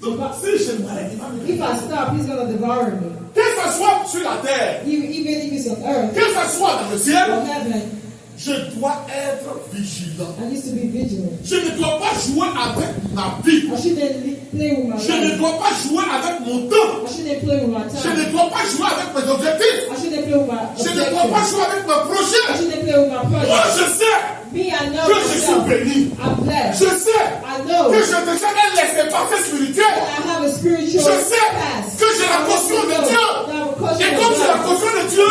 Donc, si je m'arrête, il va me If I stop, he's going to devour me. que ce soit sur la terre, Even if it's on earth que ce soit dans le ciel, or heaven, je dois être vigilant. I need to be vigilant. Je ne dois pas jouer avec ma vie. I shouldn't play with my Je ne life. dois pas jouer avec mon temps. I shouldn't play with my Je time. ne dois pas jouer avec mes objectifs. I shouldn't play with my Je ne dois pas objectives. jouer avec mes I projets. shouldn't play with my Moi, project. je sais Me, I know que je suis myself. béni. I'm blessed. Je sais I know que je n'ai jamais laissé passer spirituel. I have a spiritual Je sais past. que j'ai la caution de Dieu. Et comme j'ai la caution de Dieu,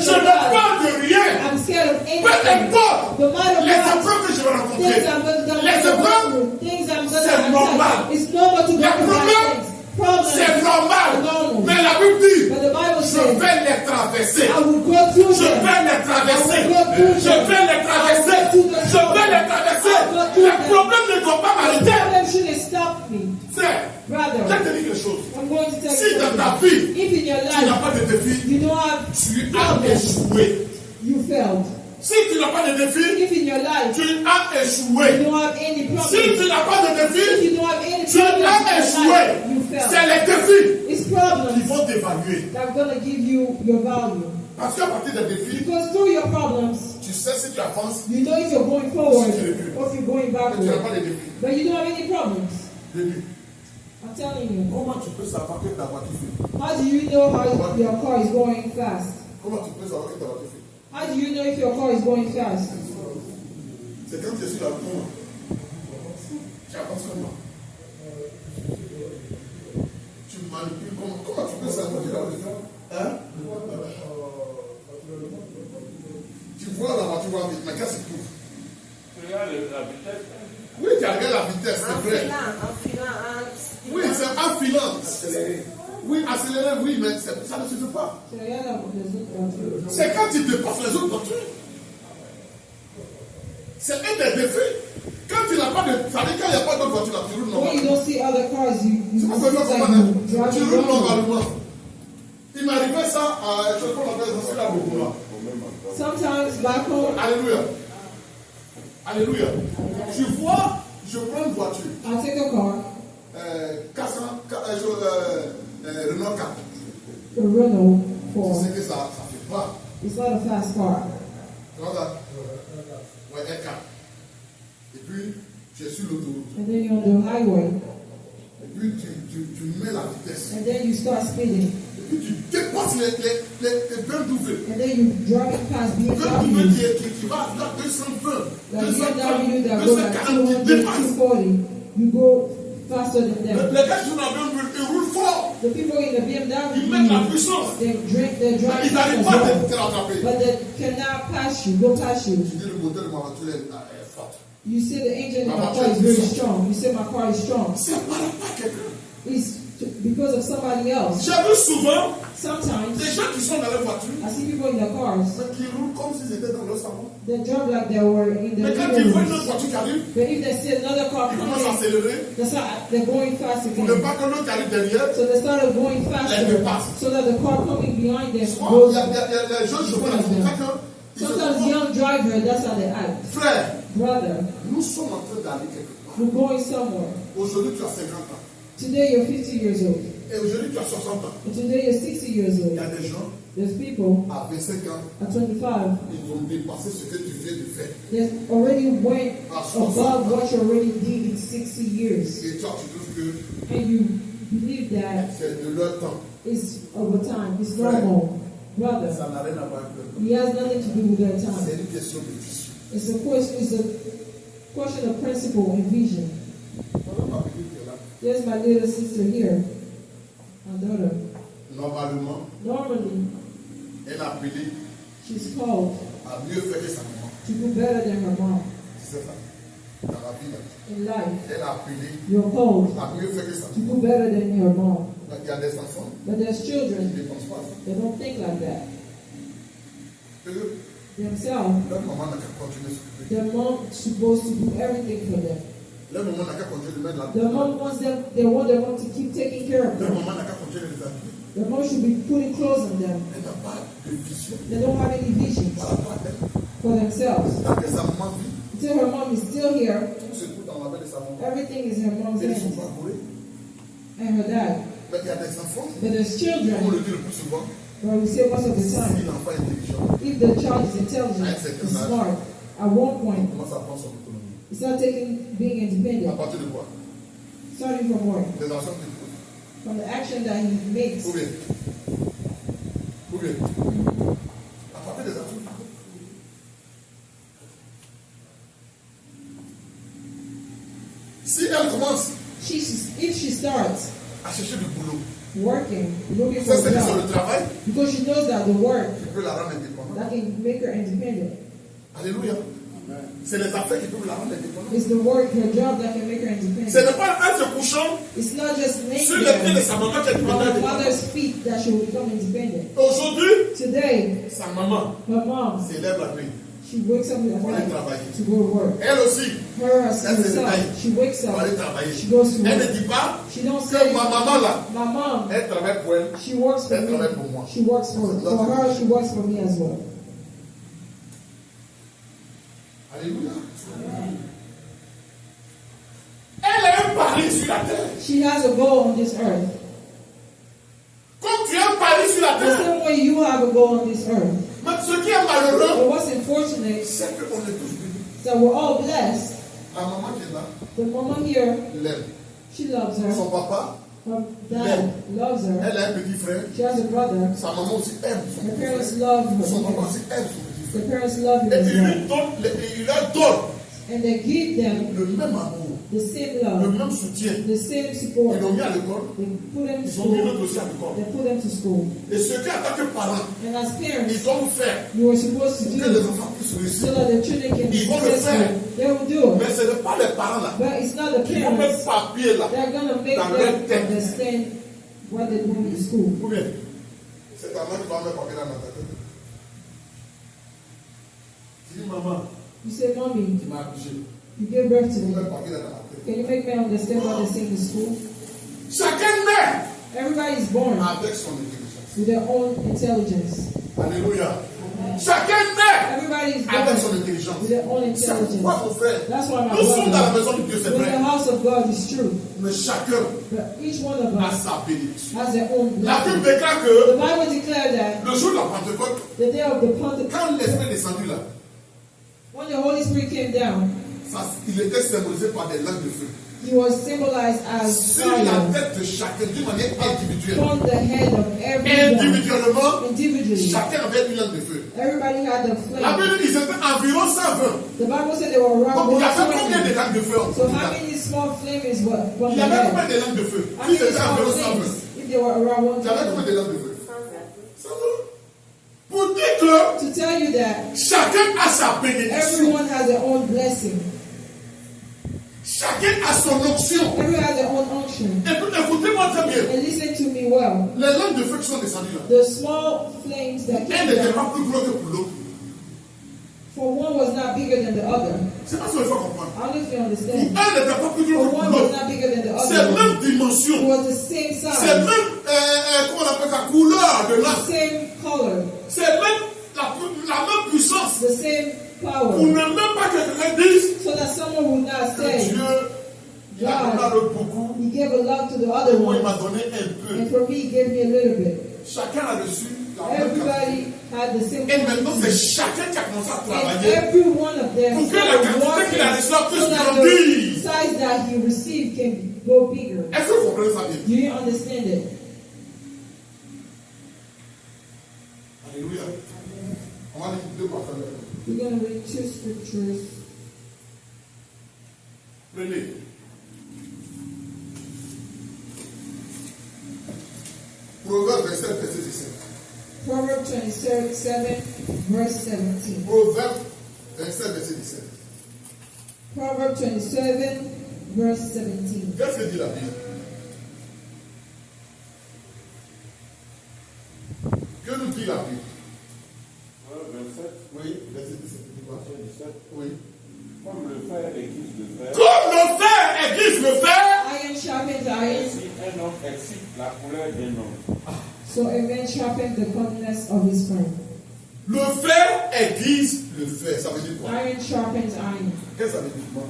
je n'ai peur de rien. I'm scared of Peu anything. importe No matter les what, épreuves que je vais rencontrer. things I'm going to Les épreuves, things I'm going c'est to normal. It's normal to go Les through problèmes, bad things. Problems c'est normal. are normal. Mais la Bible dit, But the Bible je says, vais les traverser. I will go through Je them. vais les traverser. I will go through Je them. vais les traverser. I will go through them. Je vais les traverser. I will go through Les them. problèmes ne doivent pas m'arrêter. Problem shouldn't stop me. Frère, je Rather, vais te dire quelque chose. I'm going to tell Si you dans ta something. vie, If in your tu n'as life pas de défi, you don't have tu as échoué. you failed. Si tu n'as pas de défi, If in your life tu as you échoué. don't have any Si problems, tu n'as pas de if défi, you don't have any tu problems as in your échoué. life, you failed. C'est les défis It's qui problems vont t'évaluer. that are going to give you your value. Parce qu'à partir des défis, Because through your problems, tu sais si tu avances, you know if you're going forward Si tu recules. or if you're going mais tu n'as backward. pas de défis. But you don't have any problems. Début. I'm telling you. Comment tu peux savoir que ta voiture fait? How do you know how your car is going fast? Comment tu peux savoir que ta voiture fait? How do you know if your car is going fast? C'est quand tu es sur la route. Tu avances comment? Tu manipules comment? Comment tu peux savoir que la voiture? Hein? Tu vois la voiture va vite, mais qu'est-ce que tu trouves? Tu regardes la vitesse. Oui, tu regardes la vitesse, c'est vrai. Oui, c'est enfilant. Accéléré. Oui, accéléré, oui, mais ça ne suffit pas. So yeah, that- C'est quand tu dépasses les autres voitures. C'est un des défis. Quand tu n'as pas de. Ça veut dire quand il n'y a pas d'autres voitures là, tu roules when you normalement. don't see other cars, you C'est pas see que like comment you drive tu roules normal. normalement. Il m'arrivait ça à. Je crois qu'on appelle ça sur la Bourgogne. Sometimes back home, Alléluia. Alléluia. Tu vois, je prends une voiture. I take a car, Renault 4. a Renault Tu 4. sais que ça fait pas. It's not a fast car. Comment ça? Ouais, R4. Et puis, tu es sur l'autoroute. And then you're on the highway, Et puis, tu mets la vitesse. and then you start speeding, Et puis, tu dépasses les BMW. and then you driving past BMW BMW. qui va à 220, Like 230, BMW that go like 240, 200, tu dépasses. 240, you go faster than Les them. gars qui sont dans BMW, ils roulent fort. The people in the Ils mettent la BMW, puissance. they drive Ils fast n'arrivent as pas à well, te rattraper. but they cannot pass you, go past you. Je dis, le moteur de ma voiture est fort. You see the engine in my car is very strong. You say my car is strong. C'est par rapport à quelqu'un. It's because of somebody else. J'ai vu souvent Sometimes des gens qui sont dans leur voiture, I see people in their cars. mais qui roulent comme s'ils étaient dans leur salon. They drive like they were in the Mais quand ils voient une autre living room. voiture qui arrive, But if they see another car ils commencent à coming, accélérer they're going fast pour ne again. pas que l'autre qui arrive derrière. So they started going faster so that the car coming behind them Soit goes. il y a les jeunes chauffeurs là, c'est ça que ils se Sometimes trompent. young driver, that's how they act. Frère, Brother, nous sommes en train d'aller quelque part. you're going somewhere. Aujourd'hui, tu as 50 ans. Today you're 50 years old. Et aujourd'hui, tu as 60 ans. And today you're 60 years Il y old. a des gens, There's people à 25 ans, at 25 ils vont dépasser ce que tu viens de faire. that already went above what you already did in 60 years. Et toi, tu trouves que And you believe that c'est de leur temps. it's over time, it's normal. Brother, Ça n'a rien à voir avec leur temps. it has nothing to do with their C'est time. une question de vision. It's a question of principle and vision. Voilà ma petite qui est là. There's my little sister here, my daughter. Normalement, Normally, elle a appelé she's called à mieux faire que sa maman. to do better than her mom C'est ça. Dans la vie, là. in life. Elle a appelé You're called à mieux faire que sa to maman. do better than your mom. Il y a des enfants But there's qui children ne pensent pas. that don't think like that. Eux, Themselves, leur maman n'a qu'à continuer à s'occuper. their mom is supposed to do everything for them. Leur maman n'a qu'à continuer de mettre la The mom wants them, they want their mom to keep taking care of Leur them. maman n'a qu'à continuer de les habiller. The mom should be putting clothes on them. Elle n'a pas de vision They don't have any vision par rapport à elle. for themselves. Tant que sa maman vit, Until her mom is still here, tout se trouve dans la main de sa maman. everything is in her mom's Ils ne sont hands pas bourrés. and her dad. Mais il y a des enfants, But there's comme on children, le dit le plus souvent, where we say most of the si time, l'enfant est intelligent, if the child is intelligent, is smart, at one il point, commence à prendre son autonomie. he starts being À independent, partir de quoi? starting from where? Des actions qu'il pose. From the action that he makes. Ou bien? Ou bien? À partir des actions qu'il pose. Si elle commence If she starts à chercher du boulot, working, looking ça for c'est a que c'est le job, travail because she knows that the work qui peut la rendre indépendante. that can make her independent Alléluia. C'est les affaires qui peuvent la rendre indépendante. is the work, her job that can make her Ce independent. n'est pas en se couchant It's not just laying sur les pieds de there sa maman qu'elle peut on her devenir mother's feet that she will become independent. Aujourd'hui, Today, sa maman her mom, s'élève la nuit she wakes up in the pour aller night travailler. to go to work. Elle aussi, Her elle se herself, réveille she wakes pour aller up, travailler. she goes to Elle ne work. dit pas She don't que say, ma maman là, my mom, elle travaille pour elle. she works for Elle me. travaille pour moi. She works for her, she works for me as well. Alléluia. Elle a un pari sur la terre. She has a goal on this earth. Comme tu as un pari sur la The terre. same way you have a goal on this earth. Mais ce qui est malheureux, But what's unfortunate is c'est qu'on est tous bénis. that we're all blessed. La maman qui est là, The mama here, l'aime. she loves her. Son papa, Her dad loves her. elle a un petit frère. She has a brother. Sa maman aussi aime son Her petit parents frère. love Son papa her. aussi aime son petit The frère. parents love him Et as il well. lui donne, il leur donne And they give them le même amour, the same le love, même soutien. the same Ils support. l'ont mis à l'école, They put them to ils ont mis school. l'autre aussi à l'école. They put them to school. Et ce qu'en tant que parents, And as parents, ils doivent faire you are supposed to pour que les do enfants puissent so réussir. that the children can be Ils vont le faire. successful. They will do it. Mais ce n'est pas les parents là But it's not the qui vont mettre parents papier là. that are going to make Dans leur them tête. understand what they're doing in school. Ou bien, c'est ta mère qui va mettre papier là dans ta tête. Tu dis, maman, You say, Mommy, tu m'as accouché. you gave birth to Tu me. mets papier là dans ma tête. Can you make me understand what they're saying in school? Chacun naît Everybody is born avec son intelligence. with their own intelligence. Alléluia. Chacun naît Everybody's avec son going intelligence. with their own C'est intelligence. pourquoi, mon frère, That's why my nous sommes dans la brother, maison de Dieu, c'est we're in vrai. the house of God is true. Mais chacun But each one of a us sa bénédiction. has their own La Bible blessing. déclare The que Bible declared that le jour de la Pentecôte, the day of the Pentecost, quand l'Esprit est descendu là, when the Holy Spirit came down, il était symbolisé par des langues de feu. he was symbolized as Sur la fire tête de chacun, d'une manière individuelle. upon the head of everyone. Individuellement, Individually, chacun avait une langue de feu. everybody had the La flame. Bible dit qu'ils étaient environ 120. The Bible said they were around Donc il y avait combien de 120. langues de feu en So tout? how many small flame is what? From Il y the avait combien head? de langues de feu? How Si many c'était small environ flames? 120. If they were around Il y avait 120. combien de langues de feu? 120. Pour dire que To tell you that chacun a sa bénédiction. everyone has their own blessing. Chacun a son onction. Everyone has their own unction. Et puis écoutez-moi très bien. And listen to me well. Les langues de feu qui sont descendues là, The small flames that elles came n'étaient down, pas plus gros que pour l'autre. for one was not bigger than the other. C'est pas ce qu'il faut comprendre. I don't know if you Pour understand. un n'était pas plus gros For que pour one was l'autre. not bigger than the C'est other. même It dimension. was the same C'est size, même, comment on appelle ça, couleur de the l'âme. same color, C'est même la même puissance. the same Pour power. ne même pas que quelqu'un dise So that someone would not que say, Dieu, il a donné à l'autre beaucoup, he gave a lot to the et other moi il one, m'a donné un peu. and for me he gave me a little bit. Chacun a reçu la même quantité. Everybody had the same Et maintenant c'est quantity. chacun qui a commencé à And travailler every one of them pour que la started quantité qu'il a reçue working puisse so that grandir. the size that he received can go bigger. Est-ce que vous comprenez ça bien? Do you understand it? Alléluia. On va lire deux passages. We're going to read two scriptures. Prenez. Proverbe 27, verset 17. Proverbs 27, verse 17. Proverbe 27, verset 17. Proverbs 27, verse 17. Qu'est-ce que dit la Bible? Que nous dit la Bible? 27, Oui, verset 17. Dis quoi? 17. Oui. Comme le fer aiguise le fer, Comme le fer aiguise le fer, Iron sharpens iron, ainsi un homme excite la couleur d'un homme. so a man sharpens the comeliness of his friend. le fer aiguise le fer. Ça veut dire quoi? Iron sharpens iron. Qu'est-ce que ça veut dire?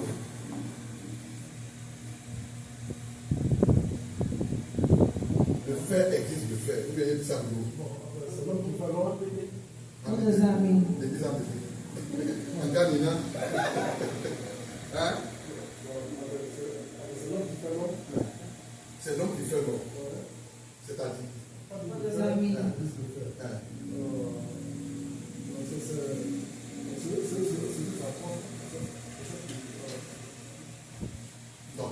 Le fer aiguise le fer. Vous voyez ça? What does that mean? En Ghana, hein? C'est l'homme qui fait l'homme. C'est-à-dire? What does that mean? Non.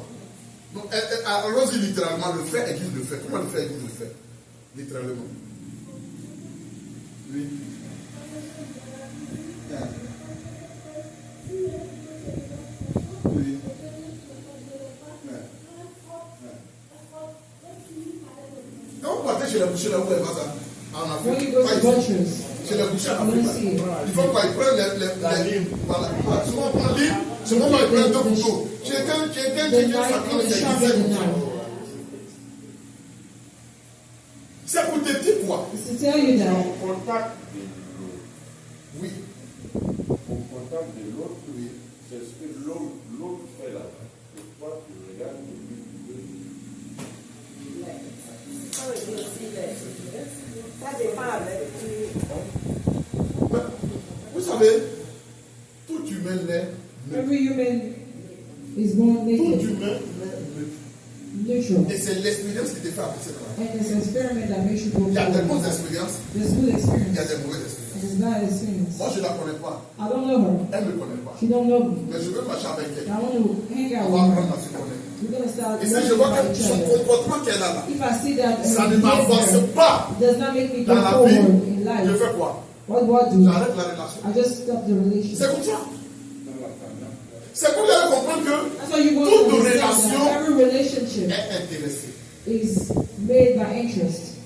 Non, allons-y littéralement, le fer aiguise le fer. Comment le fer aiguise le fer? Littéralement. Oui. Oui. Quand vous partez chez la boucherie, là où elle va ça, en When Afrique, you go pas to ici. butchers, Chez les bouchers en you Afrique, don't see it. il faut qu'ils prennent la lime. Voilà. Souvent, on prend la lime, souvent, ils prennent deux couteaux. Chacun, The ça knife prend is ses sharper than dizaines. knife. C'est pour te dire quoi? It's to tell you that Au contact de l'autre, Oui. au contact de l'autre, Oui. c'est ce que l'autre fait là-bas. Et toi, tu regardes et lui, tu veux dire. Ça dépend avec Mais, vous savez, tout humain naît neutre. every human is born Tout naked, humain naît neutre. neutral. Et c'est l'expérience qui te fait avancer dans la vie. And it's an experiment that makes you go Il y a des bonnes forward. expériences, There's good il y a experience. des mauvaises expériences. And there's bad experience. Moi, je ne la connais pas. I don't know her. Elle ne me connaît pas. She don't know me. Mais je veux marcher avec elle. I want to hang On out va with her. apprendre à se connaître. We're going to start Et si je learning vois about que each son other. comportement qu'elle a là, If I see that ça her ne m'avance behavior pas does not make me go dans la vie, forward in je life, fais quoi? what do I do? J'arrête la relation. I just stop the C'est relationship. comme ça. C'est pour vous comprendre que That's why you want toute to understand relation that every relationship est intéressée. is made by interest.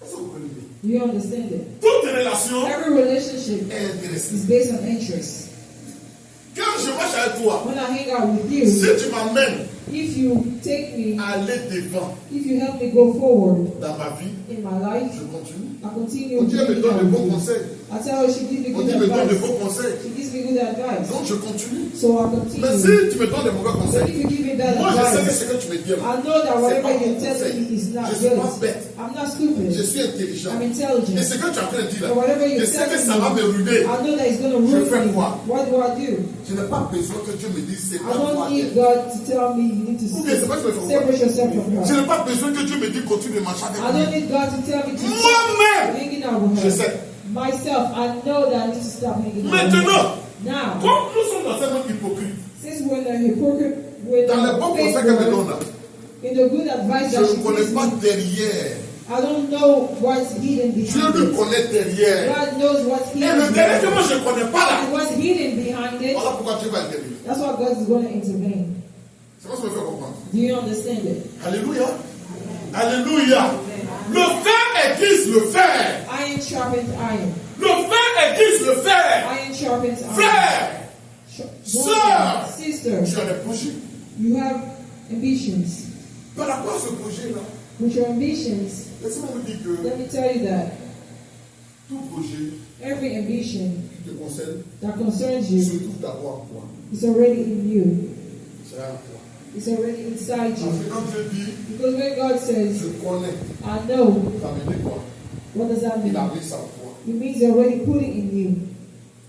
Est-ce que vous comprenez? Do you understand it? Toute relation Every relationship est intéressée. is based on interest. Quand je marche avec toi, When I hang out with you, si tu m'amènes if you take me, aller devant if you help me go forward dans ma vie, in my life, je continue. I continue. On dit, elle me donne de bons conseils. I tell her she gives me On good dit, elle me donne de advice. bons conseils. She gives me good advice. Donc, je continue. So I Mais continue. si tu me donnes de mauvais So if conseils, you give me bad moi, je sais que advice, ce que tu me dis, I know that c'est whatever pas you mon tell conseil. me is not Je suis pas good. bête. I'm not stupid. Je suis intelligent. I'm Et intelligent. ce que tu es en train de dire là, But whatever je you're sais que telling ça va me me, ruiner. I know that it's going to Je ruin fais me. quoi? What do I do? Je n'ai pas besoin que Dieu me dise c'est I pas toi. don't need God to tell me you need to Ou bien c'est pas que je me fais separate yourself from Je her. n'ai pas besoin que Dieu me dise continue de marcher avec I don't moi. need God to tell me to stop Moi-même, hanging out with je her. sais. Myself, I know that I need to stop hanging out with her. Maintenant, Now, comme nous sommes dans un monde hypocrite, since we're the hypocrite, we're dans les the bons fake conseils qu'elle me word, donne là, in the good advice je that she ne connais gives pas me, derrière. I don't know what's hidden Dieu behind le it. connaît derrière. God knows what's Et hidden le derrière que behind moi it. je ne connais pas là, And what's hidden behind it, voilà pourquoi Dieu va intervenir. that's why God is going to intervene. C'est quoi ça me fait comprendre? Do you understand it? Alléluia. Alléluia. Le fer aiguise le fer. Iron sharpens iron. Le fer aiguise le fer. Iron sharpens iron. Frère, Sœur. Sister, tu as des projets. you have ambitions. Par rapport à ce projet-là, With your ambitions, laissez-moi vous dire que let me tell you that tout projet every ambition qui te concerne that concerns se you trouve d'abord en toi. is already in you. C'est en toi. It's already inside Parce you. que quand Dieu dit, Because when God says, je connais, I know, ça veut dire quoi? what does that Il a mean? mis ça en toi. It means He already put it in you.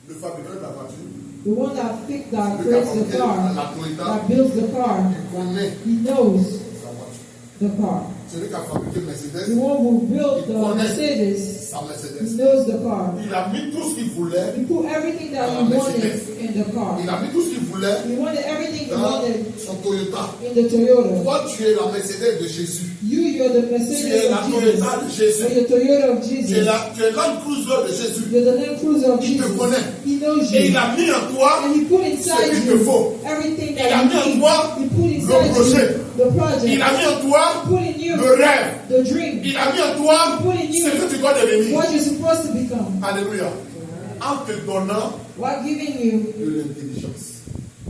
Le fabricant de la voiture, The one that le creates the fabricant car, la Toyota, that builds the car, il connaît he knows sa voiture. the car. Celui qui a fabriqué The Mercedes, one who built the Mercedes, sa he Mercedes. knows the car. Il a mis tout ce qu'il voulait. He put everything that he wanted in the car. Il a mis tout ce qu'il voulait He wanted everything he dans wanted son Toyota. in the Toyota. Toi, tu es la Mercedes de Jésus. You're the Tu es Mercedes la of Toyota Jesus. de Jésus. You're the Toyota of Tu es Jesus. Land Cruiser de Jésus. You're the Land Cruiser of Il te Jesus. connaît. He knows Et il you. a mis en toi And He put ce inside qu'il te you faut. everything Il a that mis en you need. toi He put le inside projet. you the project. Il a mis en toi He put in you le rêve. the dream. Il a mis en toi Put in you ce que tu dois devenir. what you're supposed to become. Alléluia. En te donnant While giving you de l'intelligence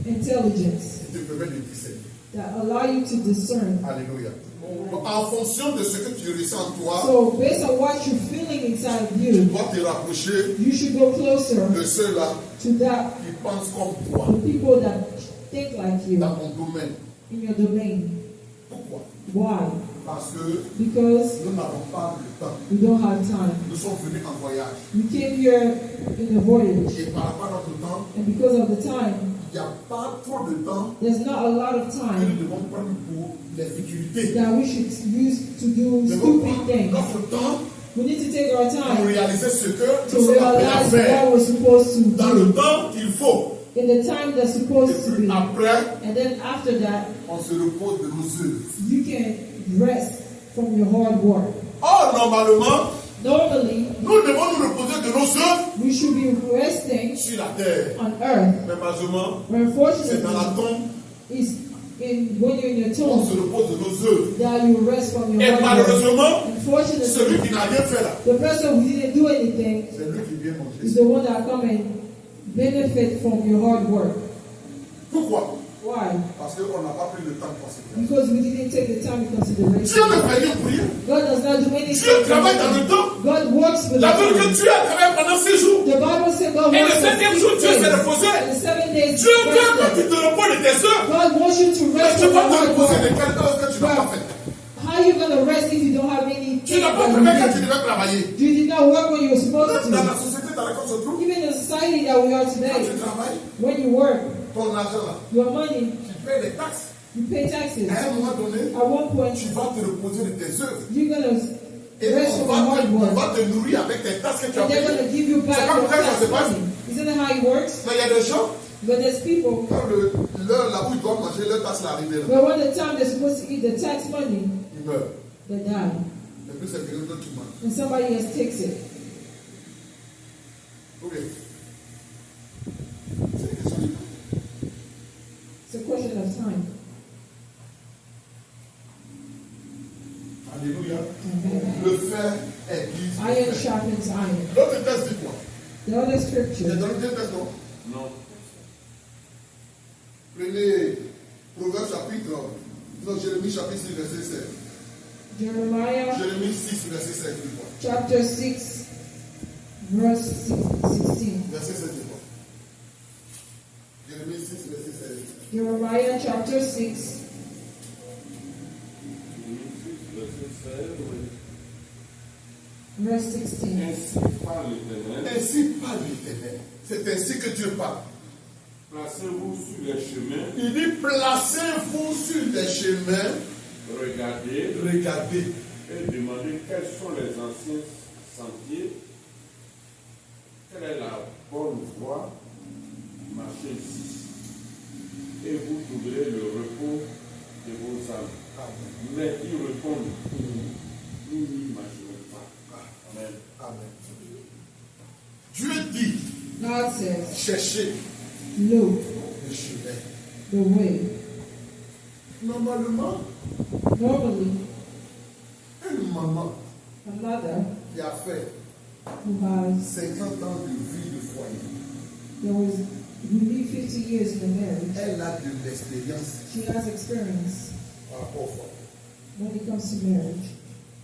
intelligence qui te permet de discerner. that allow you to discern. Alléluia. Donc, en fonction de ce que tu ressens en toi, So based on what you're feeling inside of tu you, dois te rapprocher you should go closer de ceux-là to that qui pensent comme toi the people that think like you dans ton domaine. in your domain. Pourquoi? Why? Parce que Because nous n'avons pas le temps. we don't have time. Nous sommes venus en voyage. We came here in a voyage, Et par rapport à notre temps, and because of the time, il n'y a pas trop de temps there's not a lot of que time nous devons prendre pour les futilités. that we should use to do Nous devons stupid prendre things. notre temps We need to take our pour time réaliser ce que to nous sommes appelés à realize faire what we're supposed to dans le do temps qu'il faut. in the time that's Et supposed to puis be. après, And then after that, on se repose de nos œuvres. you can rest from your hard work. Or, normalement, Normally, nous devons nous reposer de nos œuvres we should be resting sur la terre. on earth. Mais malheureusement, But c'est dans la unfortunately, tombe it's when you're in your qu'on se tomb repose de nos œuvres. that you rest from your Et hard work. malheureusement, Unfortunately, celui qui n'a rien fait là, the person who didn't do anything c'est lui qui vient is manger. the one that come and benefit from your hard work. Pourquoi? Why? Parce qu'on n'a pas pris le temps de penser. Because we didn't take the time in Dieu consideration. ne fait rien pour rien. God does not do anything. Dieu travaille dans le temps. God works with La the Bible time. dit que Dieu a travaillé pendant 6 jours. The Bible says God Et works le for 7e 6 jour, Dieu s'est days. reposé. And the 7 days, Dieu veut que rested. tu te reposes de tes œuvres. God wants you to Mais rest tu ne from peux your pas te hard reposer de work. quelque chose que tu n'as pas fait. How are you going to rest if you don't have any? Tu n'as pas fait quand tu devais travailler. You did not work when you were supposed Même dans la to. société dans laquelle on se trouve, Even in the society that we are quand today, tu travailles, when you work, ton argent là, your money, tu payes les taxes. you pay taxes. À un moment donné, At one point, tu vas te reposer de tes œuvres. you're going to Et rest on from your hard on work. va te nourrir avec tes taxes que tu as And they're going to payées. give you C'est back comme your ça que ça tax se passe. money. Isn't that how it works? Mais il y a des gens, But there's people, quand l'heure là où ils doivent manger, leur taxe là arrive là, but when the time they're supposed to eat the tax money, ils meurent. they die. Et puis c'est quelqu'un d'autre qui mange. And somebody else takes it. Ok. C'est une question de temps. It's a question of time. Alléluia. Le fer aiguise. le Iron fer. sharpens iron. L'autre texte dit quoi? The other J'ai scripture, donné deux textes, non? Non. Prenez Proverbe chapitre, non, Jérémie chapitre 6, verset 7. Jeremiah Jérémie 6, verset 7. chapter 6, verse 16. Verset 7. Jérémie 6, verset 7. Jeremiah chapter 6, verse 16. Ainsi parle l'Éternel. C'est ainsi que Dieu parle. Placez-vous sur les chemins. Il dit placez-vous sur les chemins. Regardez. Regardez. Et demandez quels sont les anciens sentiers. Quelle est la bonne voie. Marchez ici. Et vous trouverez le repos de vos âmes. Amen. Mais ils répondent, nous n'y marcherons pas. Amen. Amen. Dieu dit, God says, cherchez look le chemin. the way. Normalement, Normally, une maman a mother qui a fait who has 50 ans de vie de foyer, who lived 50 years in a marriage, elle a de l'expérience she has experience par rapport au foyer. when it comes to marriage.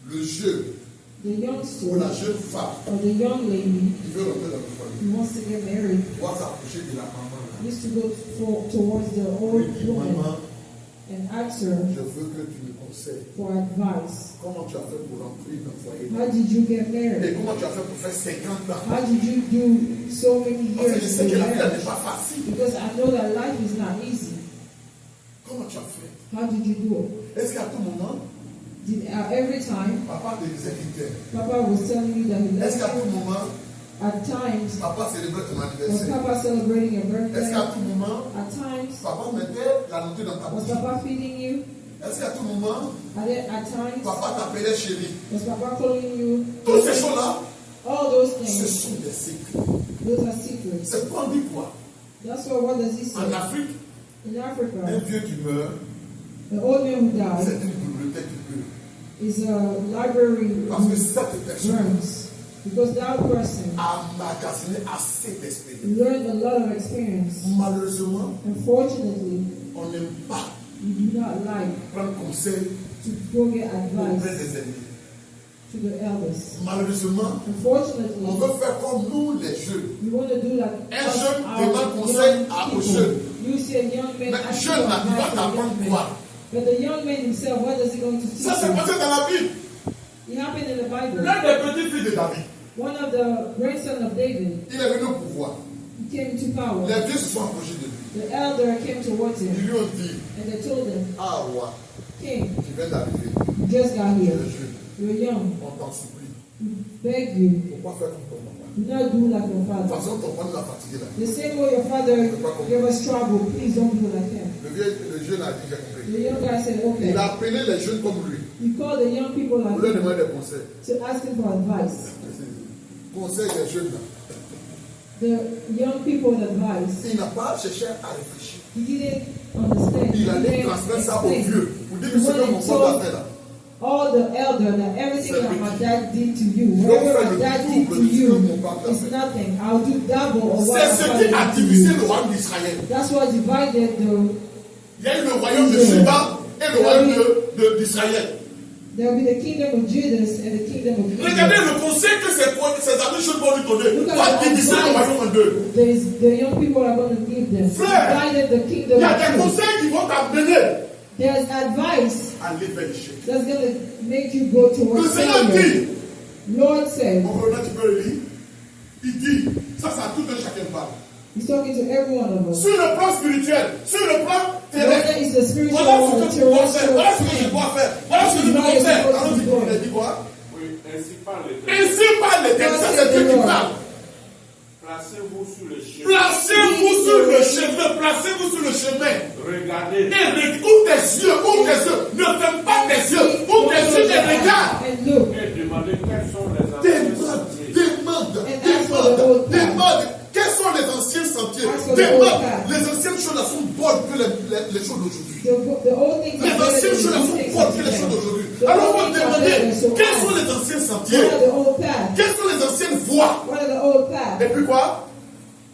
Le jeune The youngster ou la jeune femme or the young lady qui veut rentrer dans le foyer who wants to get married doit s'approcher de la maman. needs to go towards the old Elle dit, woman maman, and ask her je veux que tu me conseilles. for advice. Comment tu as fait pour rentrer dans le foyer? How did you get Et married? comment tu as fait pour faire 50 ans? How did you do so many Parce que je years sais of que la vie elle marriage? n'est pas facile. Because I know that life is not easy. Comment tu as fait? How did you do it? Est-ce qu'à tout moment, Every time, papa te disait qu'il t'aime? Papa was telling you that he Est-ce qu'à loves tout you. moment, At times, papa célébrait ton was anniversaire? Papa celebrating your Est-ce birthday? qu'à tout moment, At times, papa mettait la nourriture dans ta was bouche? Papa feeding you? Est-ce qu'à tout moment, At times, papa t'appelait chérie? was Papa calling you? Toutes ces choses-là, All those ce things, sont des secrets. those are secrets. C'est quoi, on dit quoi? That's what does he say? En Afrique, In un Africa, vieux qui meurt, the old man who c'est died une bibliothèque qui meurt. is a library Parce que who cette personne burns. Because that person a magasiné assez d'expérience. learned a lot of experience. Malheureusement, Unfortunately, on n'aime pas we do not like prendre conseil to go get auprès advice des ennemis. to the elders. Malheureusement, on Unfortunately, veut faire comme nous les jeunes. we want to do like Un us, jeune our demande conseil young aux people. jeunes. You see a young man Mais asking jeune for là, il va advice to a t'apprendre young man. quoi? But the young man himself, what is he going to teach Ça s'est you? passé dans la Bible. It happened in the Bible. L'un des petits fils de David, One of the grandsons of David, il est venu au pouvoir. he came to power. Les vieux se sont approchés de lui. The elder came towards Ils him lui ont dit, and they told him, ah roi, King, tu viens d'arriver. you just got Tu here. es jeune. You're young. On t'en supplie. We beg you, Pourquoi faire comme ton papa? do not do like your De toute father. façon, ton papa nous a fatigué là. The same way your father gave us trouble, please don't do like him. Le jeune a dit, j'ai compris. The young guy said, okay. Il a appelé les jeunes comme lui. He called the young people Pour like leur him demander des conseils. to ask him for advice. Conseil des jeunes là. The young people advice. Il n'a pas cherché à réfléchir. He didn't understand. Il a He dit didn't transmettre ça aux explain. vieux. Vous dites He que c'est que mon wanted papa a told fait là. all the elder that everything C'est that my petit. dad did to you, Donc, whatever fais my le dad did double to de ce que you mon papa a is fait. nothing. I'll do double of what C'est my ce qui father a did to divisé you. le royaume d'Israël. That's what divided the. Il y a eu le royaume de Juda et le royaume d'Israël. There will be the kingdom of Judas and the kingdom of Regardez Israel. le conseil que ses amis jeunes vont lui donner. Look at Va the diviser le royaume en deux. the young people are going to give them. Frère, Divided the Il kingdom y a of des Judas. conseils qui vont t'amener There's advice à aller l'échec. that's going to make you go Le towards Seigneur failure. dit, Lord said, mon frère, tu peux le lire. Il dit, ça tout un chacun parle. He's talking to every one of us. Sur le plan spirituel, sur le plan terrestre. Whether it's the spiritual Voilà or ce the que tu dois faire. Voilà ce que je terrestrial. dois faire. Voilà ce que je dois faire. Alors, il a dit quoi? Oui, ainsi parle l'Éternel. Ainsi parle l'Éternel. Ça, c'est Dieu qui parle. Placez-vous sur le chemin. Placez-vous sur le chemin. Placez-vous sur le chemin. Regardez. Et ouvre tes yeux. Ouvre tes yeux. Ne ferme pas tes yeux. Ouvre tes yeux et regarde. And look. Et demandez quels sont les anciens sentiers. Demande. Quels sont les anciens sentiers? Demande. Les anciennes choses là sont bonnes que les choses d'aujourd'hui. The old things Les are better anciennes than choses là the sont new bonnes que les things. choses d'aujourd'hui. The Alors on old va things are demander better than so quels sont old. les anciens What sentiers? are the old paths? Quelles sont les anciennes voies? What are the old paths? Et puis quoi?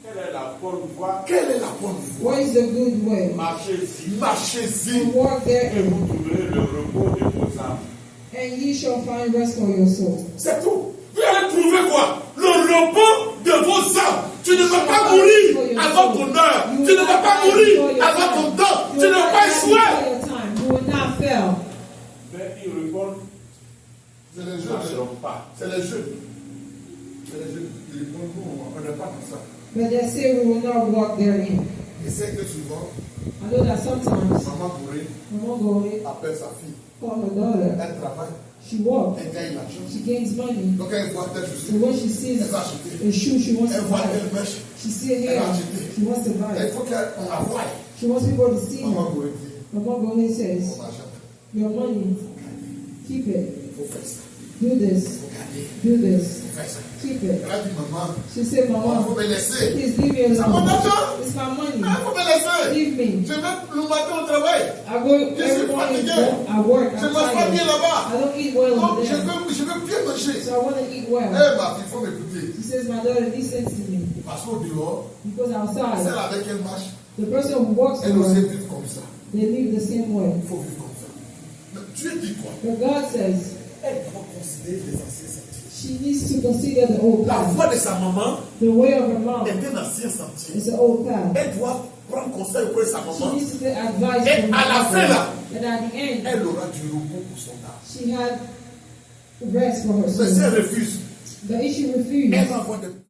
Quelle est la bonne voie voie. Quelle est la bonne voie? What is the good way? Marchez-y. Marchez-y. And walk there, Et vous trouverez le repos de vos âmes. and ye shall find rest for your soul. C'est tout. Vous allez trouver quoi? Le repos de vos âmes. Tu ne vas pas mourir avant ton heure. Tu ne vas pas mourir avant ton temps. Tu ne vas pas échouer. You will not fail. Mais ils répondent, C'est les ils ne jeux. marcheront pas. C'est les jeux. C'est les jeux. Ils répondent, non, on n'est pas comme ça. But they say we will not walk therein. Et c'est que souvent, I know that sometimes maman bourrée Mama Gori appelle sa fille. call her daughter. Elle travaille. She walks. Elle gagne l'argent. She gains money. Donc elle voit telle So chose. when she sees Elle va acheter. a shoe she wants Elle to voit buy, telle mèche. she sees a hair she wants to buy Il it. faut qu'on la voie. She wants people to see Maman her. bourrée dit, Mama Gori says, mon argent, your money, keep it. il faut faire ça. Do this. Il faut garder. Do this. Il faut faire ça. Keep it. Elle a dit, maman, She said, il Mama, faut me laisser. please leave me C'est mon alone. argent. It's my money. Il faut me laisser. Leave me. Je vais le matin au travail. I go every morning I work. Je I'm ne mange pas bien tired. là-bas. I don't eat well Donc over je there. veux bien manger. So I want to eat Eh well. ma fille, il faut m'écouter. She says, my daughter listens to me. Parce qu'au dehors, Because celle outside, avec elle marche, the person who walks elle with aussi her, vit comme ça. they live the same way. Il faut vivre comme ça. Mais Dieu dit quoi? But God says Elle doit considérer les anciens sentiers. she needs to consider the old La path. voie de sa maman The way of her mom est un ancien sentier. is the old path. Elle doit prendre conseil auprès de sa She maman. needs to take advice Et from à la her fin, là, mother. And at the end, elle aura du repos pour son âme. she had rest for her Mais si soul. elle refuse, But if she elle refused, va avoir des